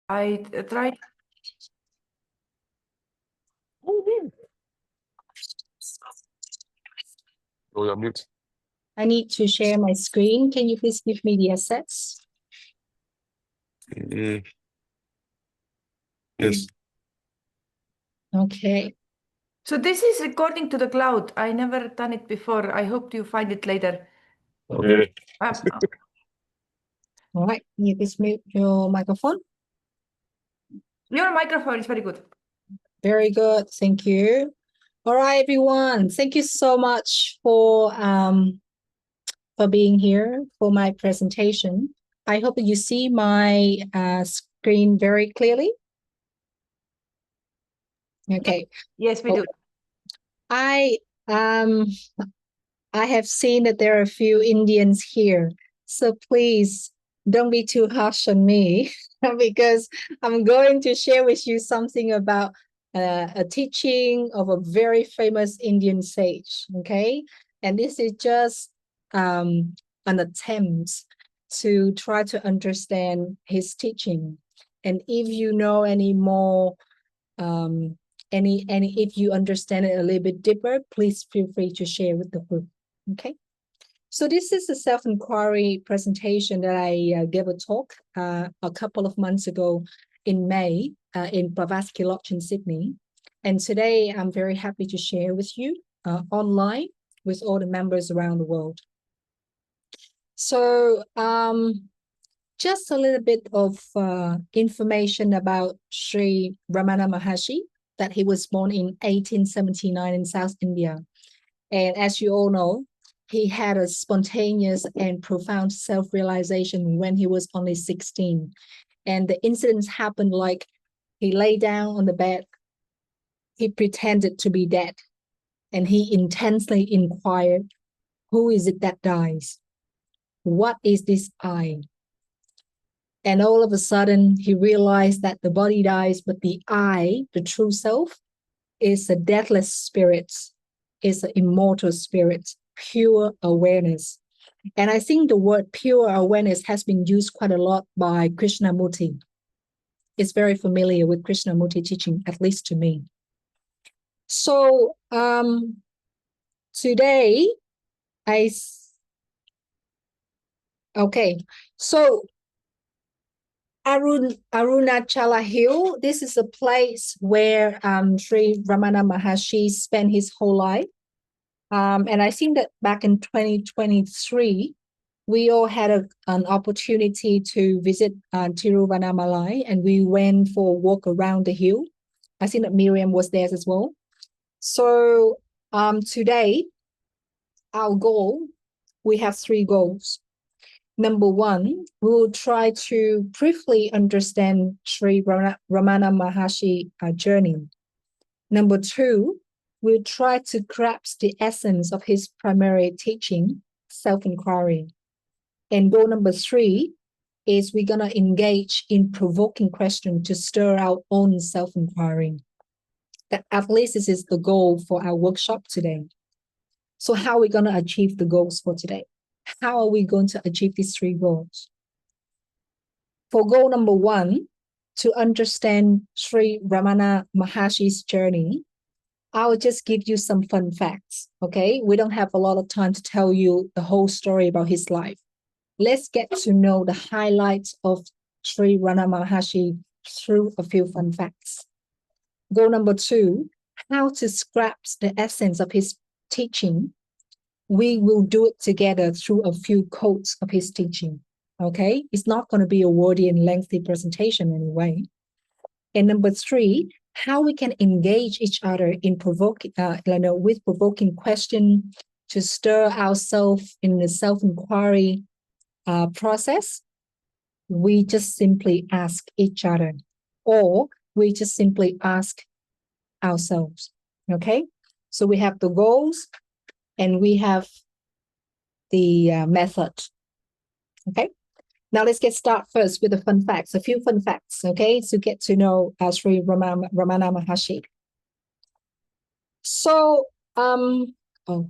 I tried. Oh, you're mute. I need to share my screen. Can you please give me the assets? Yes. Okay. So this is recording to the cloud. I never done it before. I hope you find it later. Okay. All right. You please mute your microphone. Your microphone is very good. Very good. Thank you. All right, everyone. Thank you so much for being here for my presentation. I hope that you see my screen very clearly. Okay. Yes, we do. I have seen that there are a few Indians here, so please don't be too harsh on me because I'm going to share with you something about a teaching of a very famous Indian sage, okay? And this is just an attempt to try to understand his teaching. And if you know any more, if you understand it a little bit deeper, please feel free to share with the group. Okay, so this is a self-inquiry presentation that I gave a talk a couple of months ago in May in Blavatsky Lodge in Sydney. And today I'm very happy to share with you online with all the members around the world. So just a little bit of information about Sri Ramana Maharshi, that he was born in 1879 in South India. And as you all know, he had a spontaneous and profound self-realization when he was only 16. And the incidents happened like he lay down on the bed, he pretended to be dead, and he intensely inquired, who is it that dies? What is this I? And all of a sudden, he realized that the body dies, but the I, the true self, is a deathless spirit, is an immortal spirit, pure awareness. And I think the word pure awareness has been used quite a lot by Krishnamurti. It's very familiar with Krishnamurti teaching, at least to me. So today, so Arunachala Hill, this is a place where Sri Ramana Maharshi spent his whole life. And I think that back in 2023, we all had an opportunity to visit Tiruvannamalai, and we went for a walk around the hill. I think that Miriam was there as well. So today, our goal, we have 3 goals. Number 1, we will try to briefly understand Sri Ramana Maharshi journey. Number 2, we'll try to grasp the essence of his primary teaching, self-inquiry. And goal number 3 is we're going to engage in provoking questions to stir our own self-inquiry. That at least this is the goal for our workshop today. So how are we going to achieve the goals for today? How are we going to achieve these 3 goals? For goal number 1, to understand Sri Ramana Maharshi's journey, I'll just give you some fun facts, okay? We don't have a lot of time to tell you the whole story about his life. Let's get to know the highlights of Sri Ramana Maharshi through a few fun facts. Goal number 2, how to grasp the essence of his teaching. We will do it together through a few quotes of his teaching, okay? It's not going to be a wordy and lengthy presentation anyway. And number 3, how we can engage each other in with provoking question to stir ourselves in the self-inquiry process. We just simply ask each other, or we just simply ask ourselves, okay? So we have the goals and we have the method, okay? Now let's get started first with the fun facts, a few fun facts, okay, to get to know Sri Ramana Maharshi. So,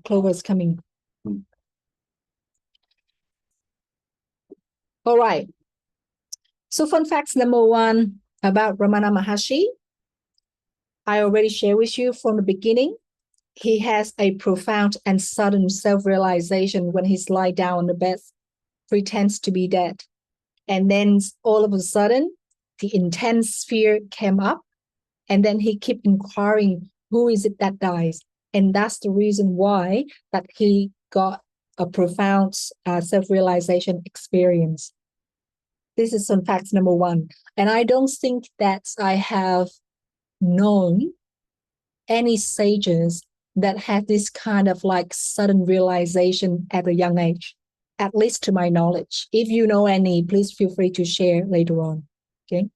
Clover's coming. All right. So fun facts number 1, about Ramana Maharshi, I already shared with you from the beginning. He has a profound and sudden self-realization when he's lying down on the bed, pretends to be dead. And then all of a sudden, the intense fear came up, and then he kept inquiring, who is it that dies? And that's the reason why that he got a profound self-realization experience. This is fun fact number one. And I don't think that I have known any sages that had this kind of like sudden realization at a young age, at least to my knowledge. If you know any, please feel free to share later on. Okay.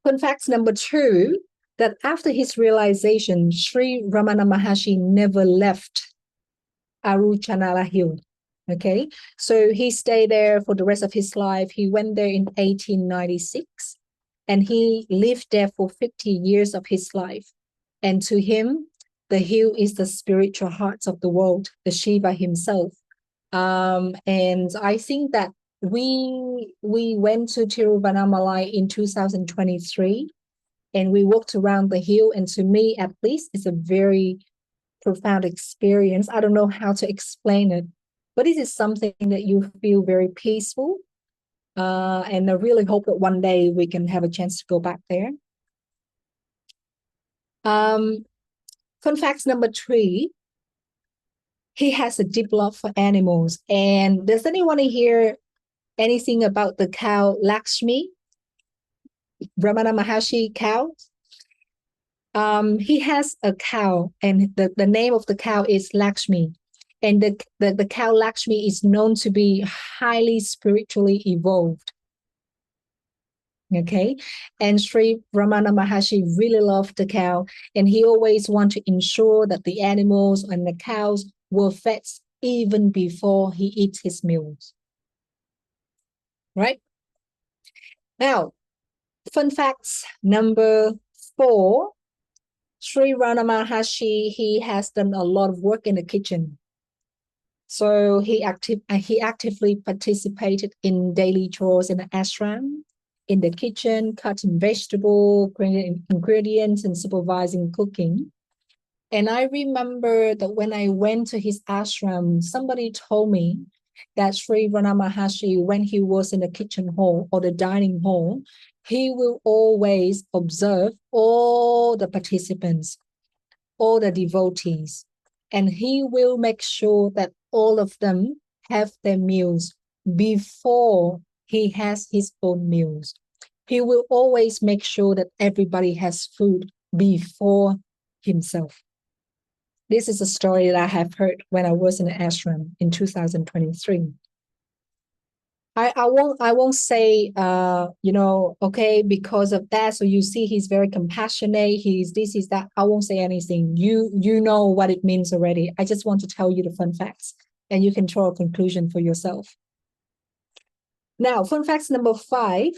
Fun fact number two, that after his realization, Sri Ramana Maharshi never left Aruchanala Hill. Okay, so he stayed there for the rest of his life. He went there in 1896 and he lived there for 50 years of his life. And to him, the hill is the spiritual heart of the world, the Shiva himself. And I think that we went to Tiruvannamalai in 2023 and we walked around the hill. And to me, at least, it's a very profound experience. I don't know how to explain it, but this is something that you feel very peaceful. And I really hope that one day we can have a chance to go back there. Fun fact number three, he has a deep love for animals. And does anyone hear anything about the cow Lakshmi? Ramana Maharshi cow? He has a cow, and the name of the cow is Lakshmi. And the cow Lakshmi is known to be highly spiritually evolved. Okay, and Sri Ramana Maharshi really loved the cow, and he always wanted to ensure that the animals and the cows were fed even before he eats his meals. Right? Now, fun facts number 4. Sri Ramana Maharshi, he has done a lot of work in the kitchen. So he actively participated in daily chores in the ashram, in the kitchen, cutting vegetable ingredients and supervising cooking. And I remember that when I went to his ashram, somebody told me that Sri Ramana Maharshi, when he was in the kitchen hall or the dining hall, he will always observe all the participants, all the devotees, and he will make sure that all of them have their meals before he has his own meals. He will always make sure that everybody has food before himself. This is a story that I have heard when I was in the ashram in 2023. I won't say, okay, because of that. So you see, he's very compassionate. He's this, he's that. I won't say anything. You know what it means already. I just want to tell you the fun facts, and you can draw a conclusion for yourself. Now, fun facts number 5.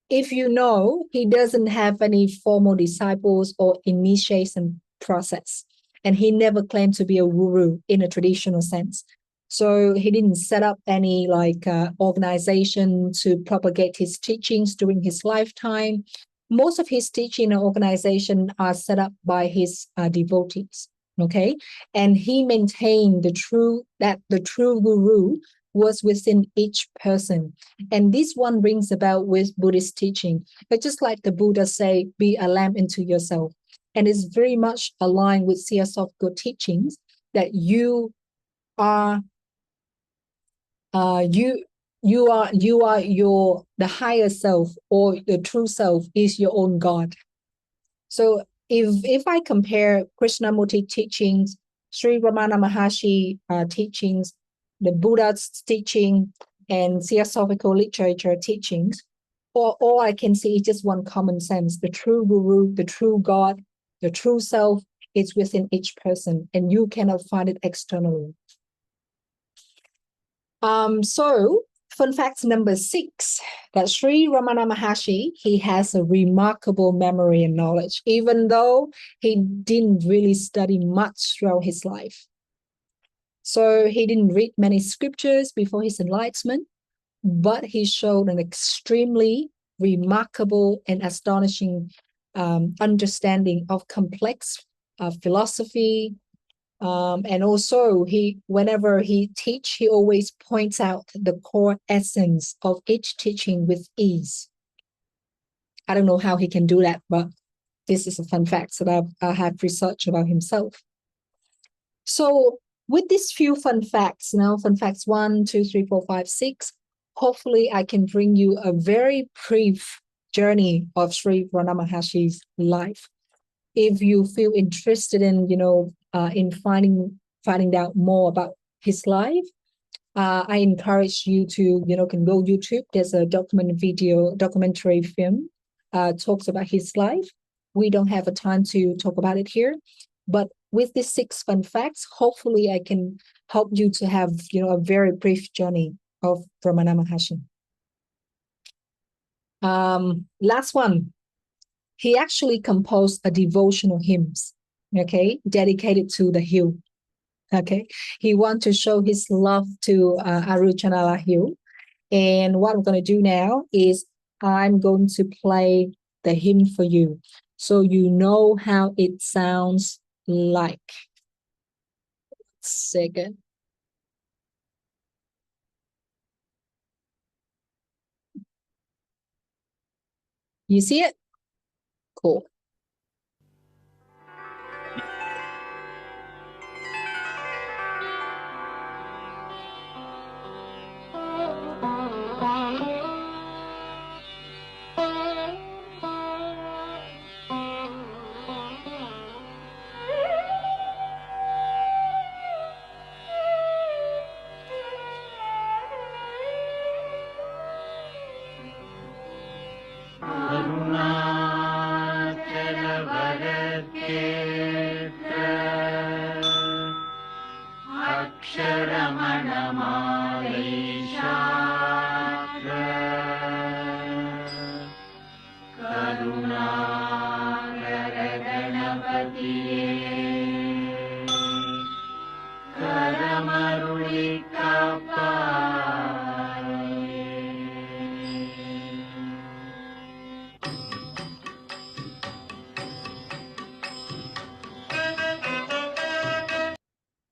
If you know, he doesn't have any formal disciples or initiation process, and he never claimed to be a guru in a traditional sense. So he didn't set up any organization to propagate his teachings during his lifetime. Most of his teaching and organization are set up by his devotees. Okay, and he maintained the true guru was within each person, and this one rings about with Buddhist teaching. But just like the Buddha say, be a lamp unto yourself, and it's very much aligned with Theosophical teachings that you are the higher self, or the true self is your own God. So if I compare Krishnamurti teachings, Sri Ramana Maharshi teachings, the Buddha's teaching, and Theosophical literature teachings, all I can see is just one common sense. The true guru, the true God, the true self is within each person, and you cannot find it externally. So fun fact number 6, that Sri Ramana Maharshi, he has a remarkable memory and knowledge, even though he didn't really study much throughout his life. So he didn't read many scriptures before his enlightenment, but he showed an extremely remarkable and astonishing understanding of complex philosophy. And also whenever he teach, he always points out the core essence of each teaching with ease. I don't know how he can do that, but this is a fun fact that I have researched about himself. So with these few fun facts, fun facts 1, 2, 3, 4, 5, 6, hopefully I can bring you a very brief journey of Sri Ramana Maharshi's life. If you feel interested in, in finding out more about his life, I encourage you to, can go YouTube. There's a documentary film talks about his life. We don't have a time to talk about it here, but with these 6 fun facts, hopefully I can help you to have, a very brief journey of Ramana Maharshi. Last one. He actually composed a devotional hymns, okay, dedicated to the hill. Okay, he wants to show his love to Aruchanala Hill. And what I'm going to do now is I'm going to play the hymn for you, so you know how it sounds like. Second. You see it? Cool.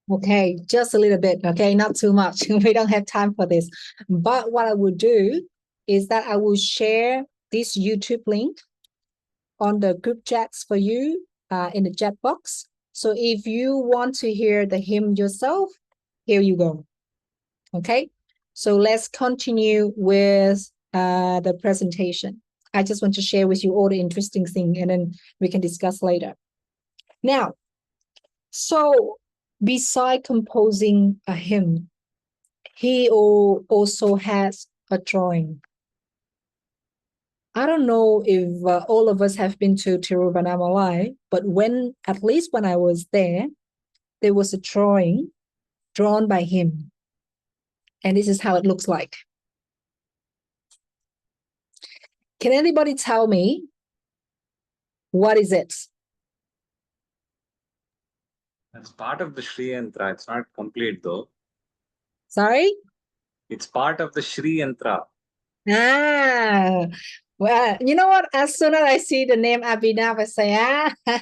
Okay, just a little bit, okay, not too much. We don't have time for this. But what I will do is that I will share this YouTube link on the group chats for you in the chat box. So if you want to hear the hymn yourself, here you go. Okay, so let's continue with the presentation. I just want to share with you all the interesting things, and then we can discuss later. Now, so beside composing a hymn, he also has a drawing. I don't know if all of us have been to Tiruvannamalai, but at least when I was there was a drawing drawn by him. And this is how it looks like. Can anybody tell me what is it? It's part of the Sri Yantra. It's not complete though. Sorry? It's part of the Sri Yantra. Ah, well, you know what? As soon as I see the name Abhinav, I say,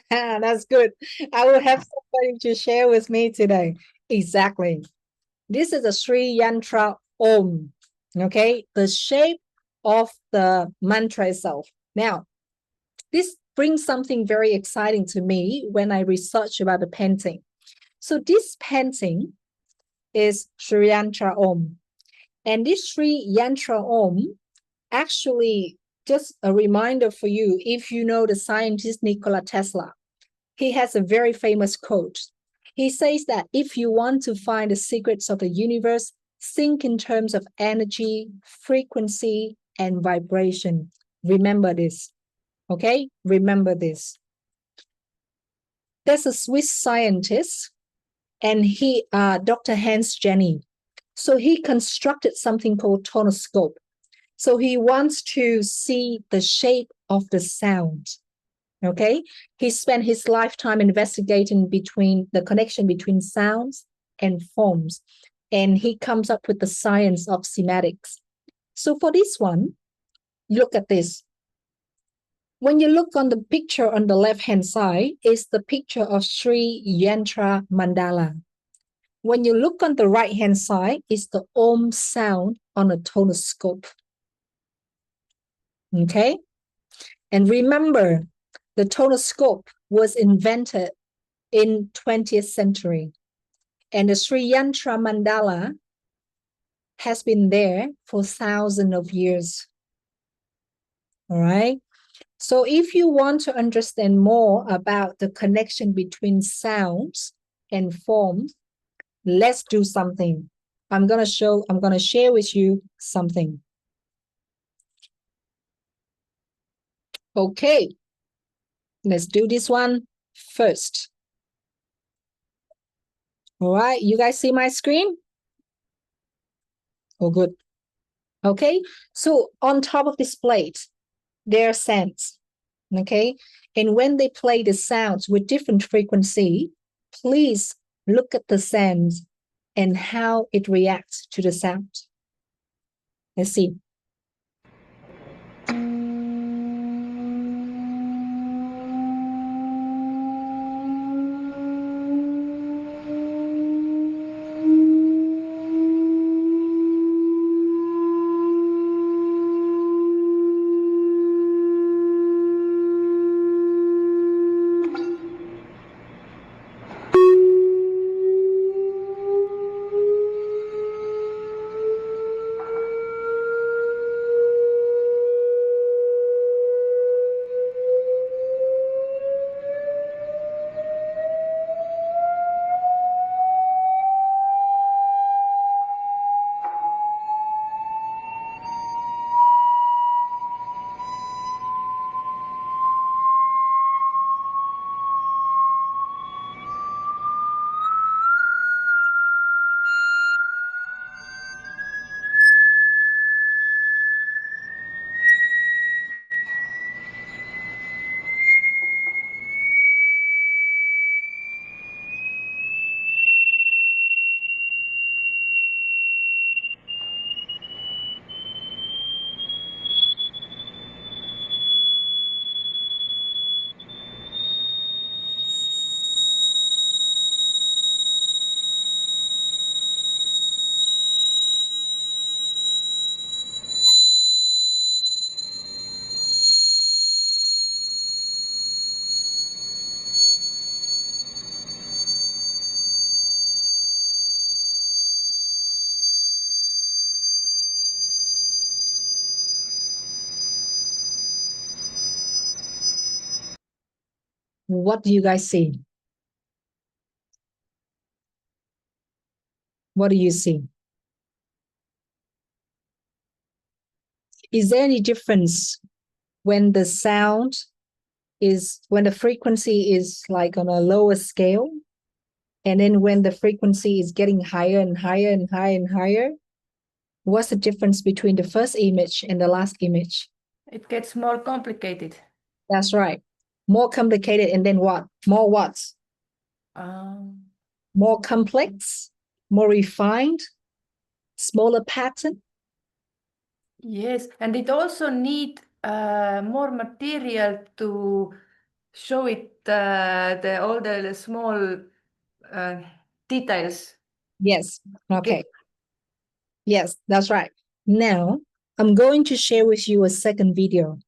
that's good. I will have somebody to share with me today. Exactly. This is a Sri Yantra Om, okay? The shape of the mantra itself. Now, this brings something very exciting to me when I research about the painting. So this painting is Sri Yantra Om. And this Sri Yantra Om, actually, just a reminder for you, if you know the scientist Nikola Tesla, he has a very famous quote. He says that if you want to find the secrets of the universe, think in terms of energy, frequency, and vibration. Remember this, okay? Remember this. There's a Swiss scientist, and Dr. Hans Jenny. So he constructed something called tonoscope. So he wants to see the shape of the sound. Okay, he spent his lifetime investigating the connection between sounds and forms, and he comes up with the science of sematics. So for this one, Look at this. When you look on the picture on the left-hand side, is the picture of Sri Yantra Mandala. When you look on the right-hand side, is the Om sound on a tonoscope. Okay? And remember, the tonoscope was invented in 20th century. And the Sri Yantra Mandala has been there for thousands of years. All right? So if you want to understand more about the connection between sounds and forms, let's do something. I'm going to share with you something. Okay. Let's do this one first. All right, you guys see my screen? Oh, good. Okay, so on top of this plate, there are sounds, okay? And when they play the sounds with different frequency, please look at the sounds and how it reacts to the sound. Let's see. What do you guys see? What do you see? Is there any difference when the sound is, when the frequency is like on a lower scale, and then when the frequency is getting higher and higher and higher and higher? What's the difference between the first image and the last image? It gets more complicated. That's right. More complicated, and then what? More what? More complex, more refined, smaller pattern. Yes, and it also need more material to show it all the small details. Yes. Okay. Yes, that's right. Now, I'm going to share with you a second video.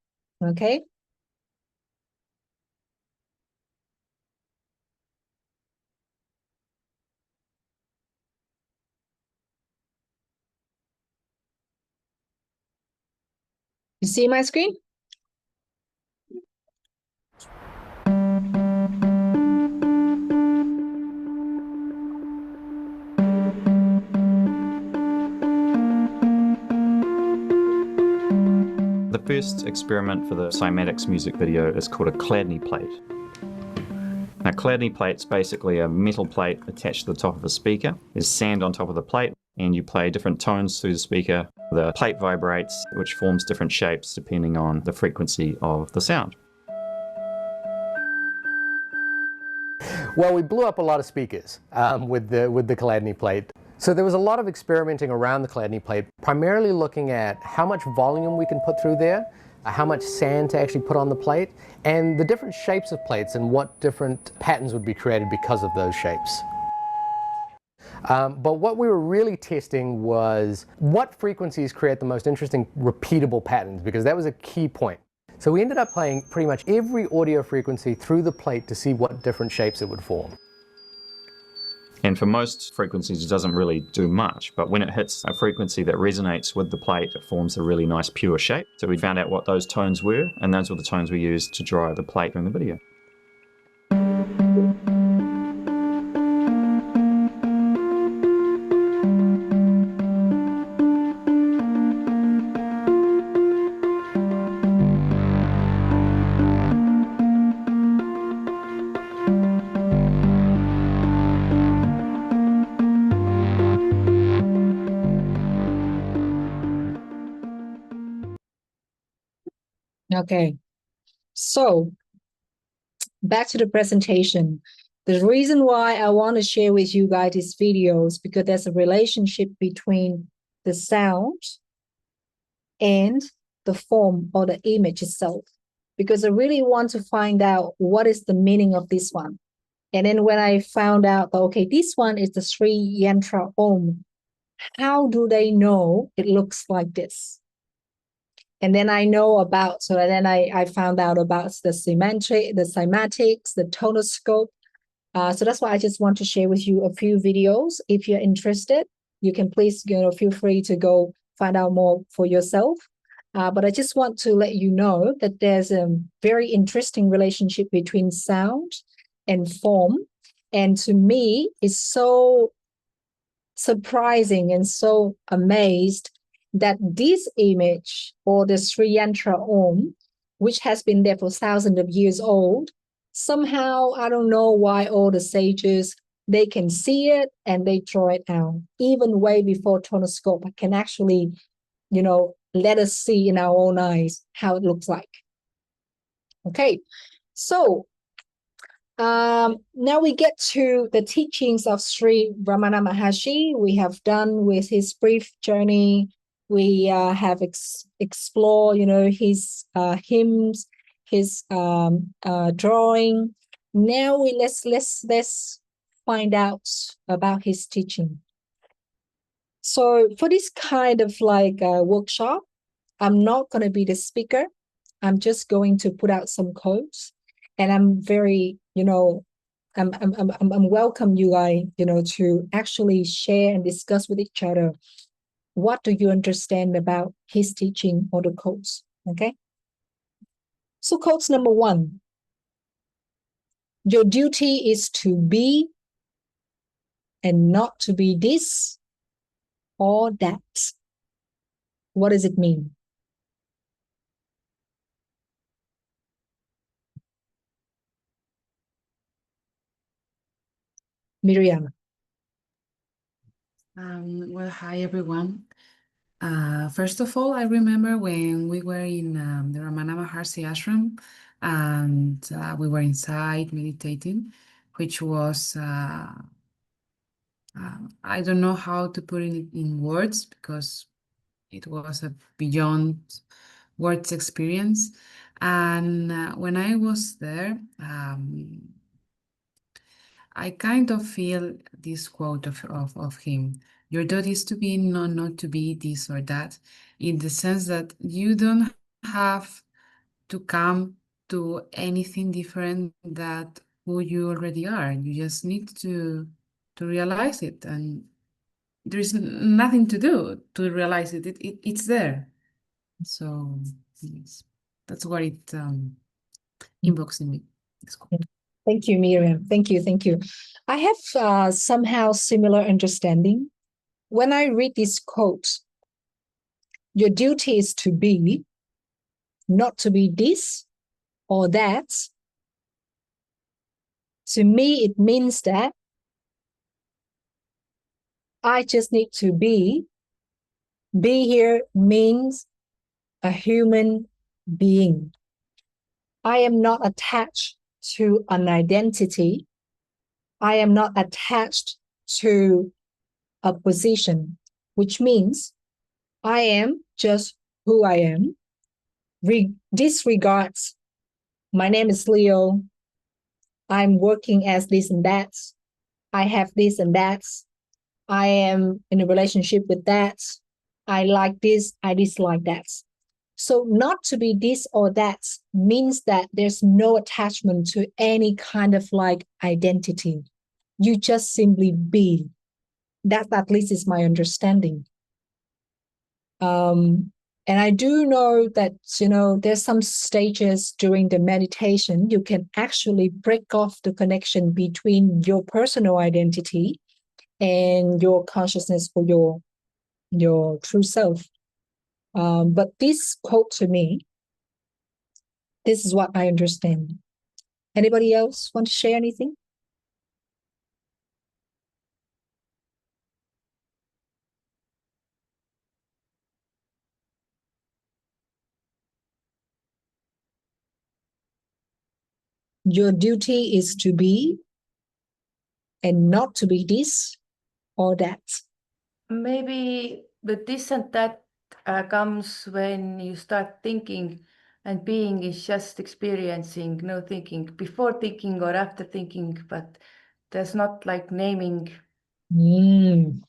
Okay. You see my screen? The first experiment for the cymatics music video is called a Chladni plate. Now, Chladni plate's basically a metal plate attached to the top of a speaker. There's sand on top of the plate, and you play different tones through the speaker. The plate vibrates, which forms different shapes depending on the frequency of the sound. Well, we blew up a lot of speakers with the Chladni plate. So there was a lot of experimenting around the Chladni plate, primarily looking at how much volume we can put through there, how much sand to actually put on the plate, and the different shapes of plates and what different patterns would be created because of those shapes. But what we were really testing was what frequencies create the most interesting repeatable patterns, because that was a key point. So we ended up playing pretty much every audio frequency through the plate to see what different shapes it would form. And for most frequencies, it doesn't really do much. But when it hits a frequency that resonates with the plate, it forms a really nice pure shape. So we found out what those tones were, and those were the tones we used to draw the plate in the video. Okay, so back to the presentation. The reason why I want to share with you guys these videos because there's a relationship between the sound and the form or the image itself. Because I really want to find out what is the meaning of this one. And then when I found out, okay, this one is the Sri Yantra Om, how do they know it looks like this? And then I know about, so then I found out about the semantic, the cymatics, the tonoscope. So that's why I just want to share with you a few videos. If you're interested, you can please, feel free to go find out more for yourself. But I just want to let you know that there's a very interesting relationship between sound and form. And to me, it's so surprising and so amazed that this image or the Sri Yantra Om, which has been there for thousands of years old, somehow, I don't know why all the sages, they can see it and they draw it out. Even way before tonoscope can actually, let us see in our own eyes how it looks like. Okay, so now we get to the teachings of Sri Ramana Maharshi. We have done with his brief journey. We have explored, his hymns, his drawing. Now let's find out about his teaching. So for this kind of workshop, I'm not going to be the speaker. I'm just going to put out some quotes, and I'm very, I'm welcome you guys, to actually share and discuss with each other. What do you understand about his teaching or the quotes? Okay. So quotes number 1. Your duty is to be and not to be this or that. What does it mean? Miriam. Well, hi, everyone. First of all, I remember when we were in the Ramana Maharshi ashram and we were inside meditating, which was, I don't know how to put it in words because it was a beyond words experience. And when I was there, I kind of feel this quote of him. Your duty is to be, not to be this or that, in the sense that you don't have to come to anything different than who you already are. You just need to realize it, and there's nothing to do to realize it. It's there. So yes, that's what it invokes in me. Thank you, Miriam. Thank you. I have somehow similar understanding. When I read this quote, your duty is to be, not to be this or that. To me, it means that I just need to be. Be here means a human being. I am not attached to an identity. I am not attached to a position, which means I am just who I am, disregards my name is Leo, I'm working as this and that, I have this and that, I am in a relationship with that, I like this, I dislike that. So not to be this or that means that there's no attachment to any kind of like identity. You just simply be. That at least is my understanding. And I do know that, there's some stages during the meditation, you can actually break off the connection between your personal identity and your consciousness for your true self. But this quote to me, this is what I understand. Anybody else want to share anything? Your duty is to be and not to be this or that. Maybe the this and that comes when you start thinking, and being is just experiencing, no thinking, before thinking or after thinking, but there's not like naming,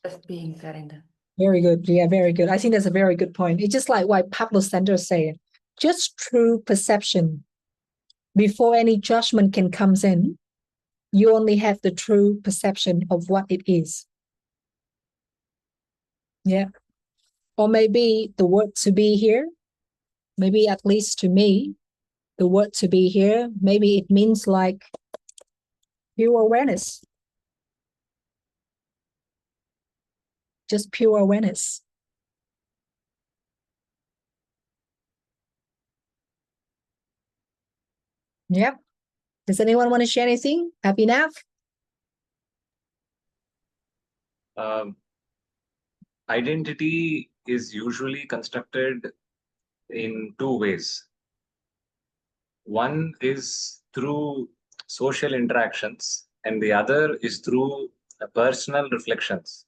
just being there in the. Very good. Yeah, very good. I think that's a very good point. It's just like what Pablo Sanders said, just true perception. Before any judgment can comes in, you only have the true perception of what it is. Yeah. Or maybe the word to be here, maybe at least to me, the word to be here, maybe it means like pure awareness. Just pure awareness. Yep. Does anyone want to share anything? Abhinav? Identity is usually constructed in two ways. One is through social interactions, and the other is through personal reflections.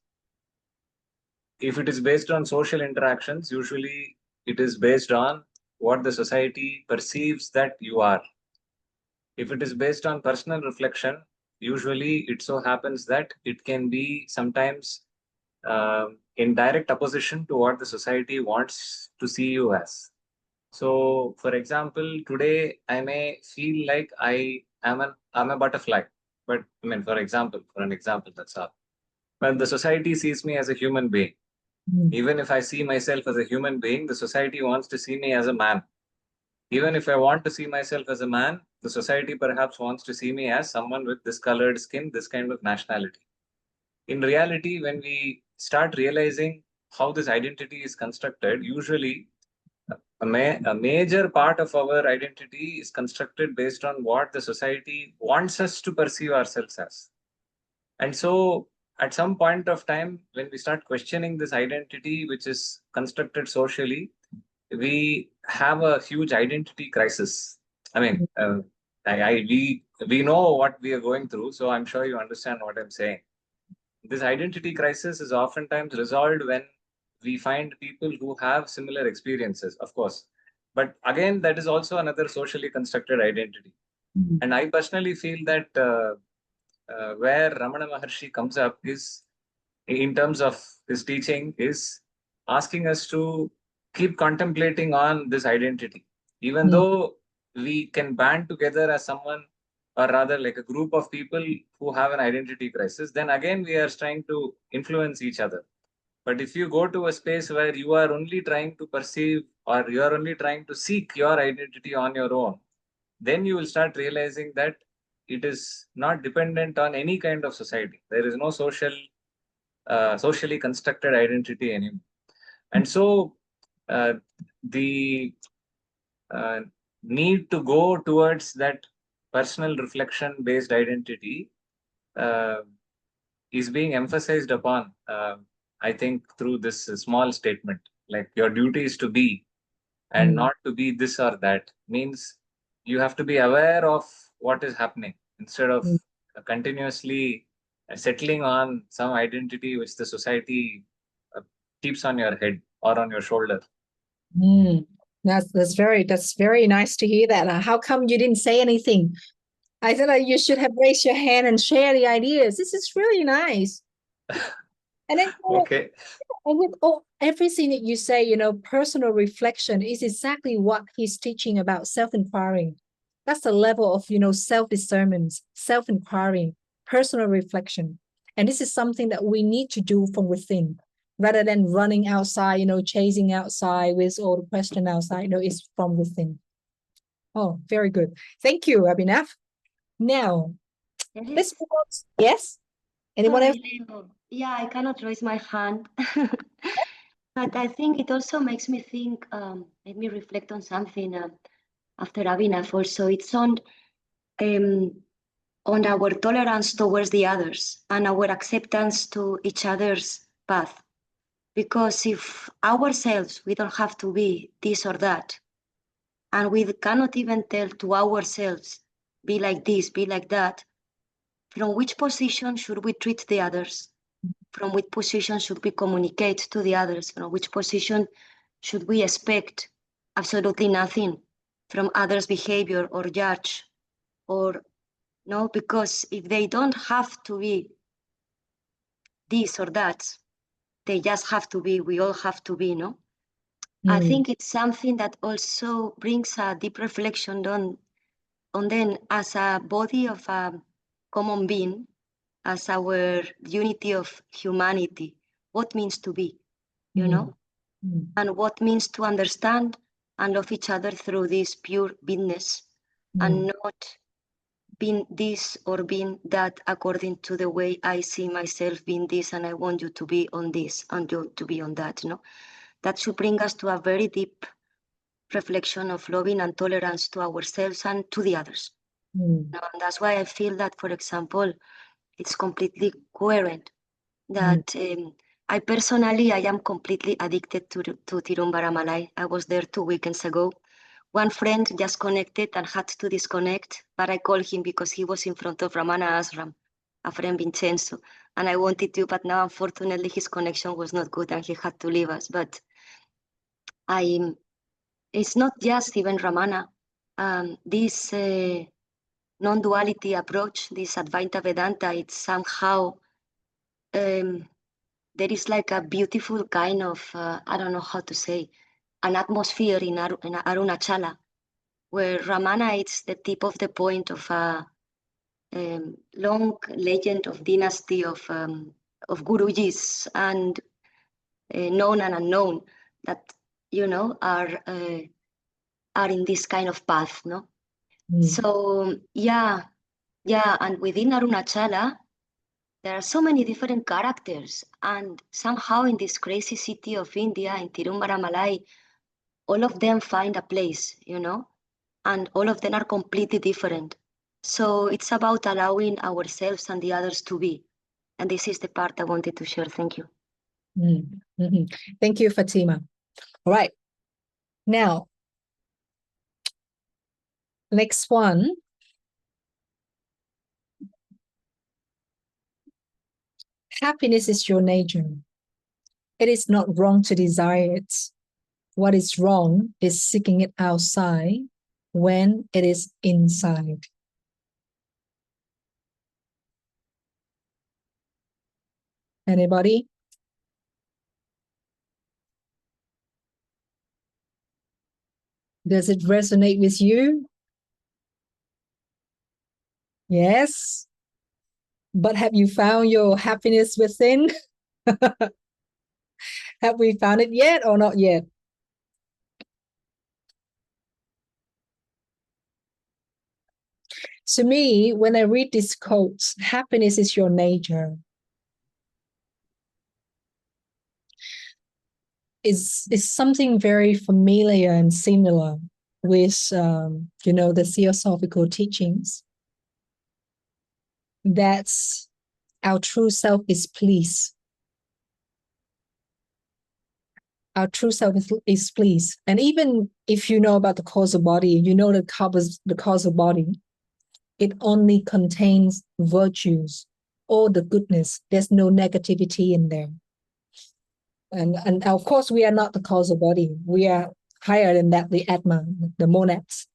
If it is based on social interactions, usually it is based on what the society perceives that you are. If it is based on personal reflection, usually it so happens that it can be sometimes in direct opposition to what the society wants to see you as. So, for example, today I may feel like I'm a butterfly, but I mean, for an example, that's all. When the society sees me as a human being, even if I see myself as a human being, the society wants to see me as a man. Even if I want to see myself as a man, the society perhaps wants to see me as someone with this colored skin, this kind of nationality. In reality, when we start realizing how this identity is constructed, usually a major part of our identity is constructed based on what the society wants us to perceive ourselves as. And so, at some point of time, when we start questioning this identity, which is constructed socially, we have a huge identity crisis. I mean, we know what we are going through, so I'm sure you understand what I'm saying. This identity crisis is oftentimes resolved when we find people who have similar experiences, of course. But again, that is also another socially constructed identity. And I personally feel that where Ramana Maharshi comes up is, in terms of his teaching, is asking us to keep contemplating on this identity. Even though we can band together as someone, or rather like a group of people who have an identity crisis, then again we are trying to influence each other. But if you go to a space where you are only trying to perceive, or you are only trying to seek your identity on your own, then you will start realizing that it is not dependent on any kind of society. There is no socially constructed identity anymore. And so the need to go towards that personal reflection based identity is being emphasized upon, I think, through this small statement, like your duty is to be and not to be this or that. Means you have to be aware of what is happening instead of continuously settling on some identity which the society keeps on your head or on your shoulder. That's very nice to hear that. How come you didn't say anything? I thought that you should have raised your hand and share the ideas. This is really nice. And then Okay. and with everything that you say, personal reflection is exactly what he's teaching about self-inquiry. That's the level of, self-discernment, self-inquiry, personal reflection. And this is something that we need to do from within, rather than running outside, chasing outside with all the question outside. It's from within. Oh, very good. Thank you, Abhinav. Now, let's move on. Yes? Anyone else? Yeah, I cannot raise my hand. But I think it also makes me think, let me reflect on something after Abhinav also. It's on our tolerance towards the others and our acceptance to each other's path. Because if ourselves, we don't have to be this or that, and we cannot even tell to ourselves, be like this, be like that, from which position should we treat the others? From which position should we communicate to the others? From which position should we expect absolutely nothing from others' behavior or judge? Or no, because if they don't have to be this or that, they just have to be, we all have to be, no? I think it's something that also brings a deep reflection on then as a body of a common being, as our unity of humanity, what means to be, and what means to understand and love each other through this pure beingness, and not being this or being that according to the way I see myself being this, and I want you to be on this and you to be on that, That should bring us to a very deep reflection of loving and tolerance to ourselves and to the others. And that's why I feel that, for example, it's completely coherent that I personally, I am completely addicted to Tirumvara Malai. I was there 2 weekends ago. One friend just connected and had to disconnect, but I called him because he was in front of Ramana Ashram, a friend Vincenzo, and I wanted to, but now unfortunately his connection was not good and he had to leave us. But it's not just even Ramana. This non-duality approach, this Advaita Vedanta, it's somehow, there is like a beautiful kind of, I don't know how to say, an atmosphere in Arunachala, where Ramana is the tip of the point of a long legend of dynasty of Gurujis and known and unknown that, are in this kind of path, no? So, yeah, and within Arunachala, there are so many different characters, and somehow in this crazy city of India, in Tirumvara Malai, all of them find a place, and all of them are completely different. So it's about allowing ourselves and the others to be. And this is the part I wanted to share. Thank you. Thank you, Fatima. All right. Now, next one. Happiness is your nature. It is not wrong to desire it. What is wrong is seeking it outside when it is inside. Anybody? Does it resonate with you? Yes. But have you found your happiness within? Have we found it yet or not yet? To me, when I read this quote, happiness is your nature, is something very familiar and similar with, the Theosophical teachings. That's our true self is pleased. Our true self is pleased. And even if you know about the causal body, you know that covers the causal body, it only contains virtues. all the goodness. There's no negativity in there. And of course, we are not the causal body. We are higher than that, the Atman, the monads.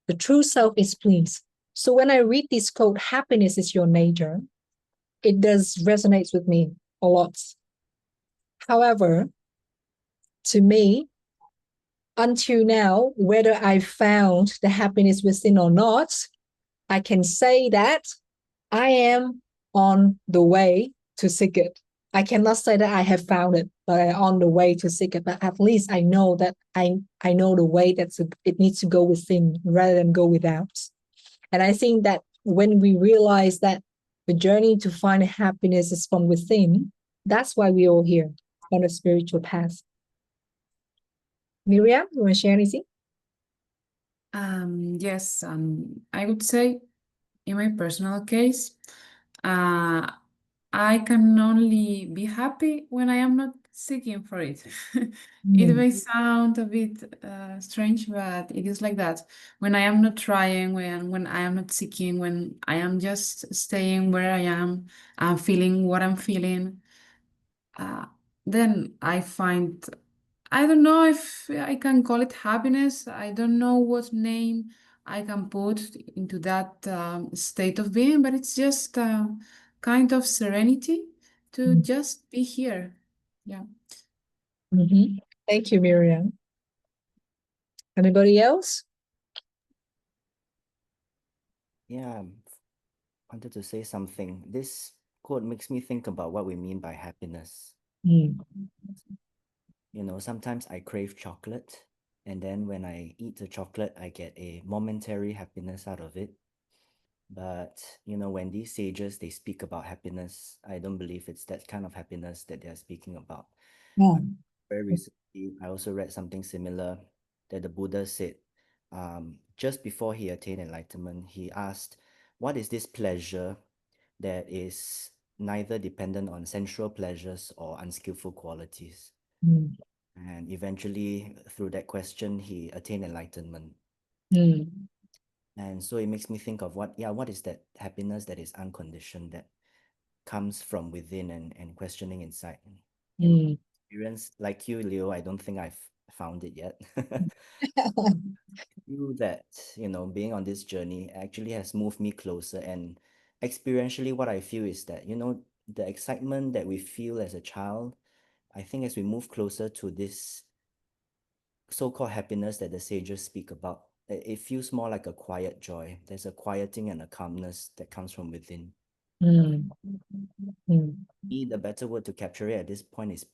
The true self is peace. So when I read this quote, happiness is your nature, it does resonate with me a lot. However, to me, until now, whether I found the happiness within or not, I can say that I am on the way to seek it. I cannot say that I have found it, but I'm on the way to seek it. But at least I know that I know the way that it needs to go within rather than go without. And I think that when we realize that the journey to find happiness is from within, that's why we're all here on a spiritual path. Miriam, you want to share anything? Yes, I would say in my personal case, I can only be happy when I am not seeking for it. It may sound a bit strange, but it is like that. When I am not trying, when I am not seeking, when I am just staying where I am, feeling what I'm feeling, then I find, I don't know if I can call it happiness. I don't know what name I can put into that state of being, but it's just kind of serenity to just be here. Yeah. Thank you, Miriam. Anybody else? Yeah, wanted to say something. This quote makes me think about what we mean by happiness. You know, sometimes I crave chocolate, and then when I eat the chocolate, I get a momentary happiness out of it. But, you know, when these sages, they speak about happiness, I don't believe it's that kind of happiness that they're speaking about. Very recently, I also read something similar that the Buddha said, just before he attained enlightenment, he asked, what is this pleasure that is neither dependent on sensual pleasures or unskillful qualities? And eventually, through that question, he attained enlightenment. And so it makes me think of what is that happiness that is unconditioned, that comes from within and questioning inside. In experience, like you, Leo, I don't think I've found it yet. You that, you know, being on this journey actually has moved me closer. And experientially, what I feel is that, you know, the excitement that we feel as a child, I think as we move closer to this so-called happiness that the sages speak about, it feels more like a quiet joy. There's a quieting and a calmness that comes from within. The better word to capture it at this point is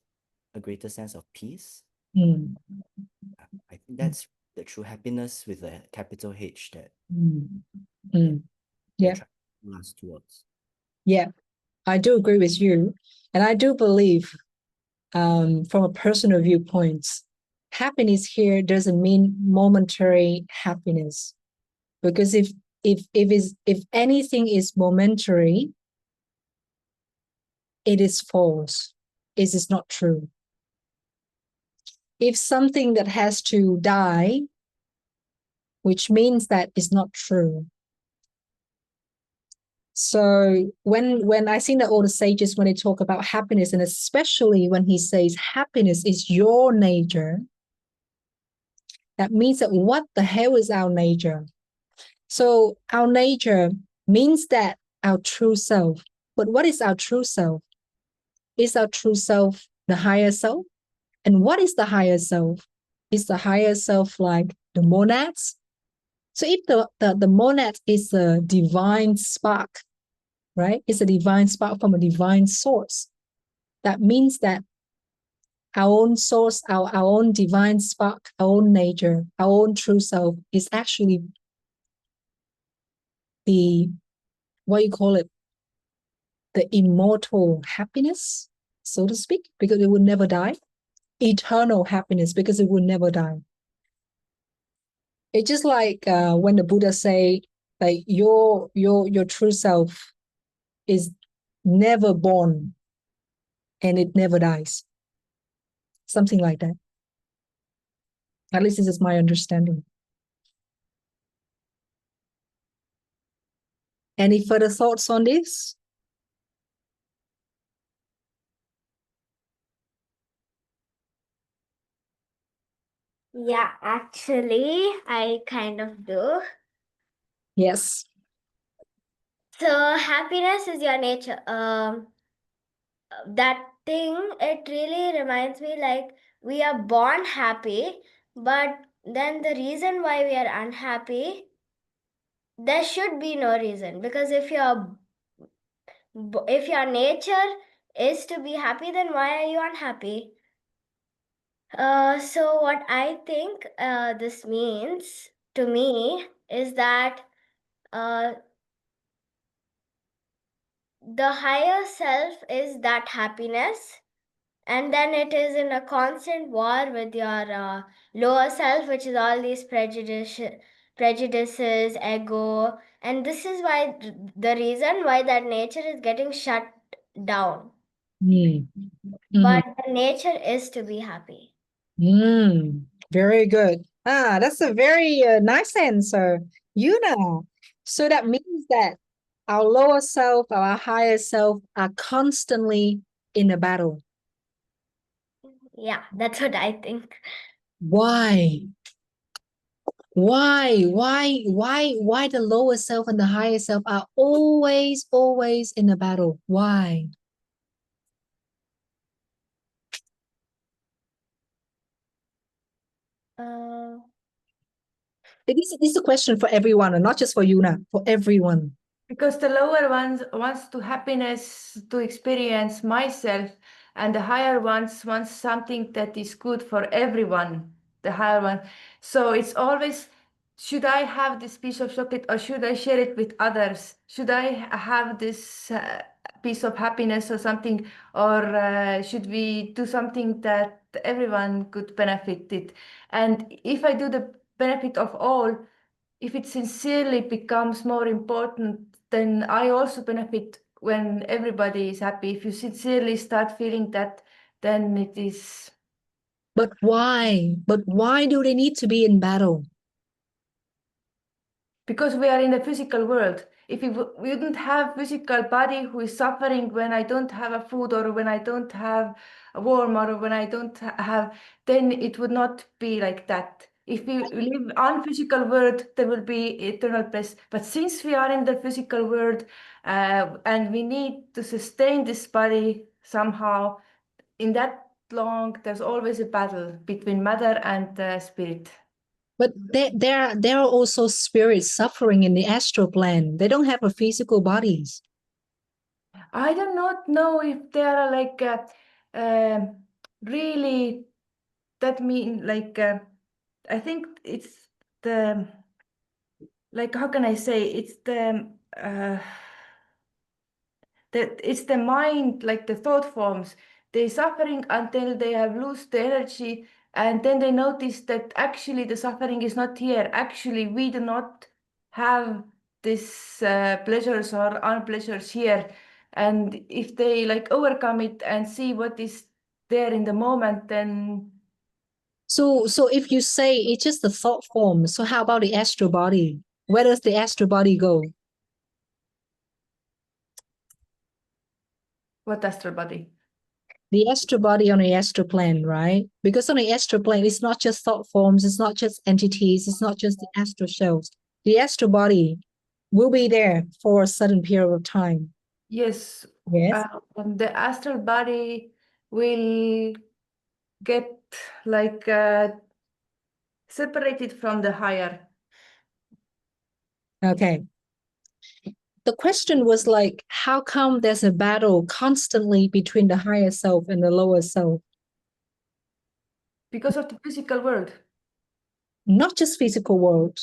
a greater sense of peace. I think that's the true happiness with a capital H that us towards. Yeah, I do agree with you. And I do believe from a personal viewpoint, happiness here doesn't mean momentary happiness. Because if anything is momentary, it is false. It is not true. If something that has to die, which means that it's not true. So when I think that all the sages, when they talk about happiness, and especially when he says happiness is your nature, that means that what the hell is our nature? So our nature means that our true self. But what is our true self? Is our true self the higher self? And what is the higher self? Is the higher self like the monads? So if the monad is a divine spark, right? It's a divine spark from a divine source. That means that our own source, our own divine spark, our own nature, our own true self is actually the, what you call it, the immortal happiness, so to speak, because it will never die. Eternal happiness, because it will never die. It's just like when the Buddha say, like your true self is never born and it never dies. Something like that. At least this is my understanding. Any further thoughts on this? Yeah, actually, I kind of do. Yes. So happiness is your nature. That thing, it really reminds me like we are born happy, but then the reason why we are unhappy, there should be no reason, because if your nature is to be happy, then why are you unhappy? So what I think this means to me is that the higher self is that happiness, and then it is in a constant war with your lower self, which is all these prejudices, ego, and this is why the reason why that nature is getting shut down. Mm. But the nature is to be happy. Very good. That's a very nice answer, Yuna. So that means that our lower self, our higher self are constantly in a battle. Yeah, that's what I think. Why? Why the lower self and the higher self are always in a battle? Why? This is a question for everyone, and not just for Yuna, for everyone. Because the lower ones wants to happiness to experience myself, and the higher ones wants something that is good for everyone, the higher one. So it's always, should I have this piece of chocolate or should I share it with others? Should I have this piece of happiness or something, or should we do something that everyone could benefit it? And if I do the benefit of all, if it sincerely becomes more important, then I also benefit when everybody is happy. If you sincerely start feeling that, then it is. But why? But why do they need to be in battle? Because we are in the physical world. If we wouldn't have physical body who is suffering when I don't have a food, or when I don't have a warm, or when I don't have, then it would not be like that. If we live on physical world, there will be eternal bliss. But since we are in the physical world, and we need to sustain this body somehow, in that long, there's always a battle between matter and spirit. But there are also spirits suffering in the astral plane. They don't have a physical bodies. I do not know if they are like really, that mean like I think it's the, like, how can I say, it's it's the mind, like the thought forms. They suffering until they have lost the energy, and then they notice that actually the suffering is not here. Actually, we do not have this pleasures or unpleasures here. And if they like overcome it and see what is there in the moment, then. So if you say it's just the thought form, so how about the astral body? Where does the astral body go? What astral body? The astral body on the astral plane, right? Because on the astral plane, it's not just thought forms, it's not just entities, it's not just the astral shells. The astral body will be there for a certain period of time. Yes. Yes. The astral body will get like separated from the higher. Okay. The question was like, how come there's a battle constantly between the higher self and the lower self? Because of the physical world. Not just physical world,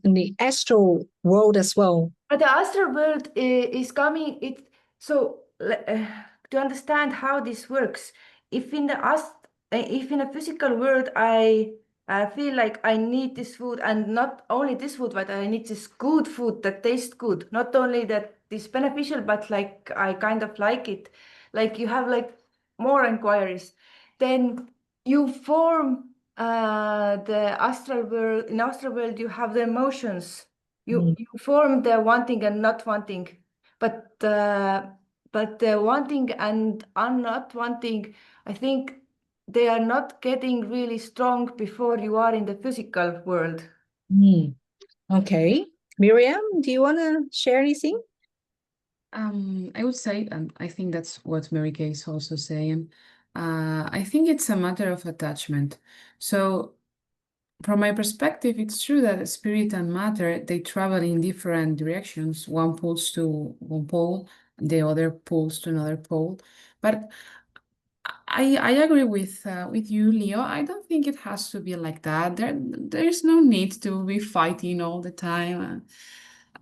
in the astral world as well. But the astral world is coming. So to understand how this works, if in a physical world I feel like I need this food, and not only this food, but I need this good food that tastes good. Not only that is beneficial, but like I kind of like it. Like you have like more inquiries, then you form the astral world. In astral world, you have the emotions. You form the wanting and not wanting, but the wanting and not wanting, I think they are not getting really strong before you are in the physical world. Okay. Miriam, do you want to share anything? I would say, and I think that's what Mary Kay is also saying, I think it's a matter of attachment. So from my perspective, it's true that spirit and matter, they travel in different directions. One pulls to one pole, the other pulls to another pole. But I agree with you, Leo. I don't think it has to be like that. There's no need to be fighting all the time.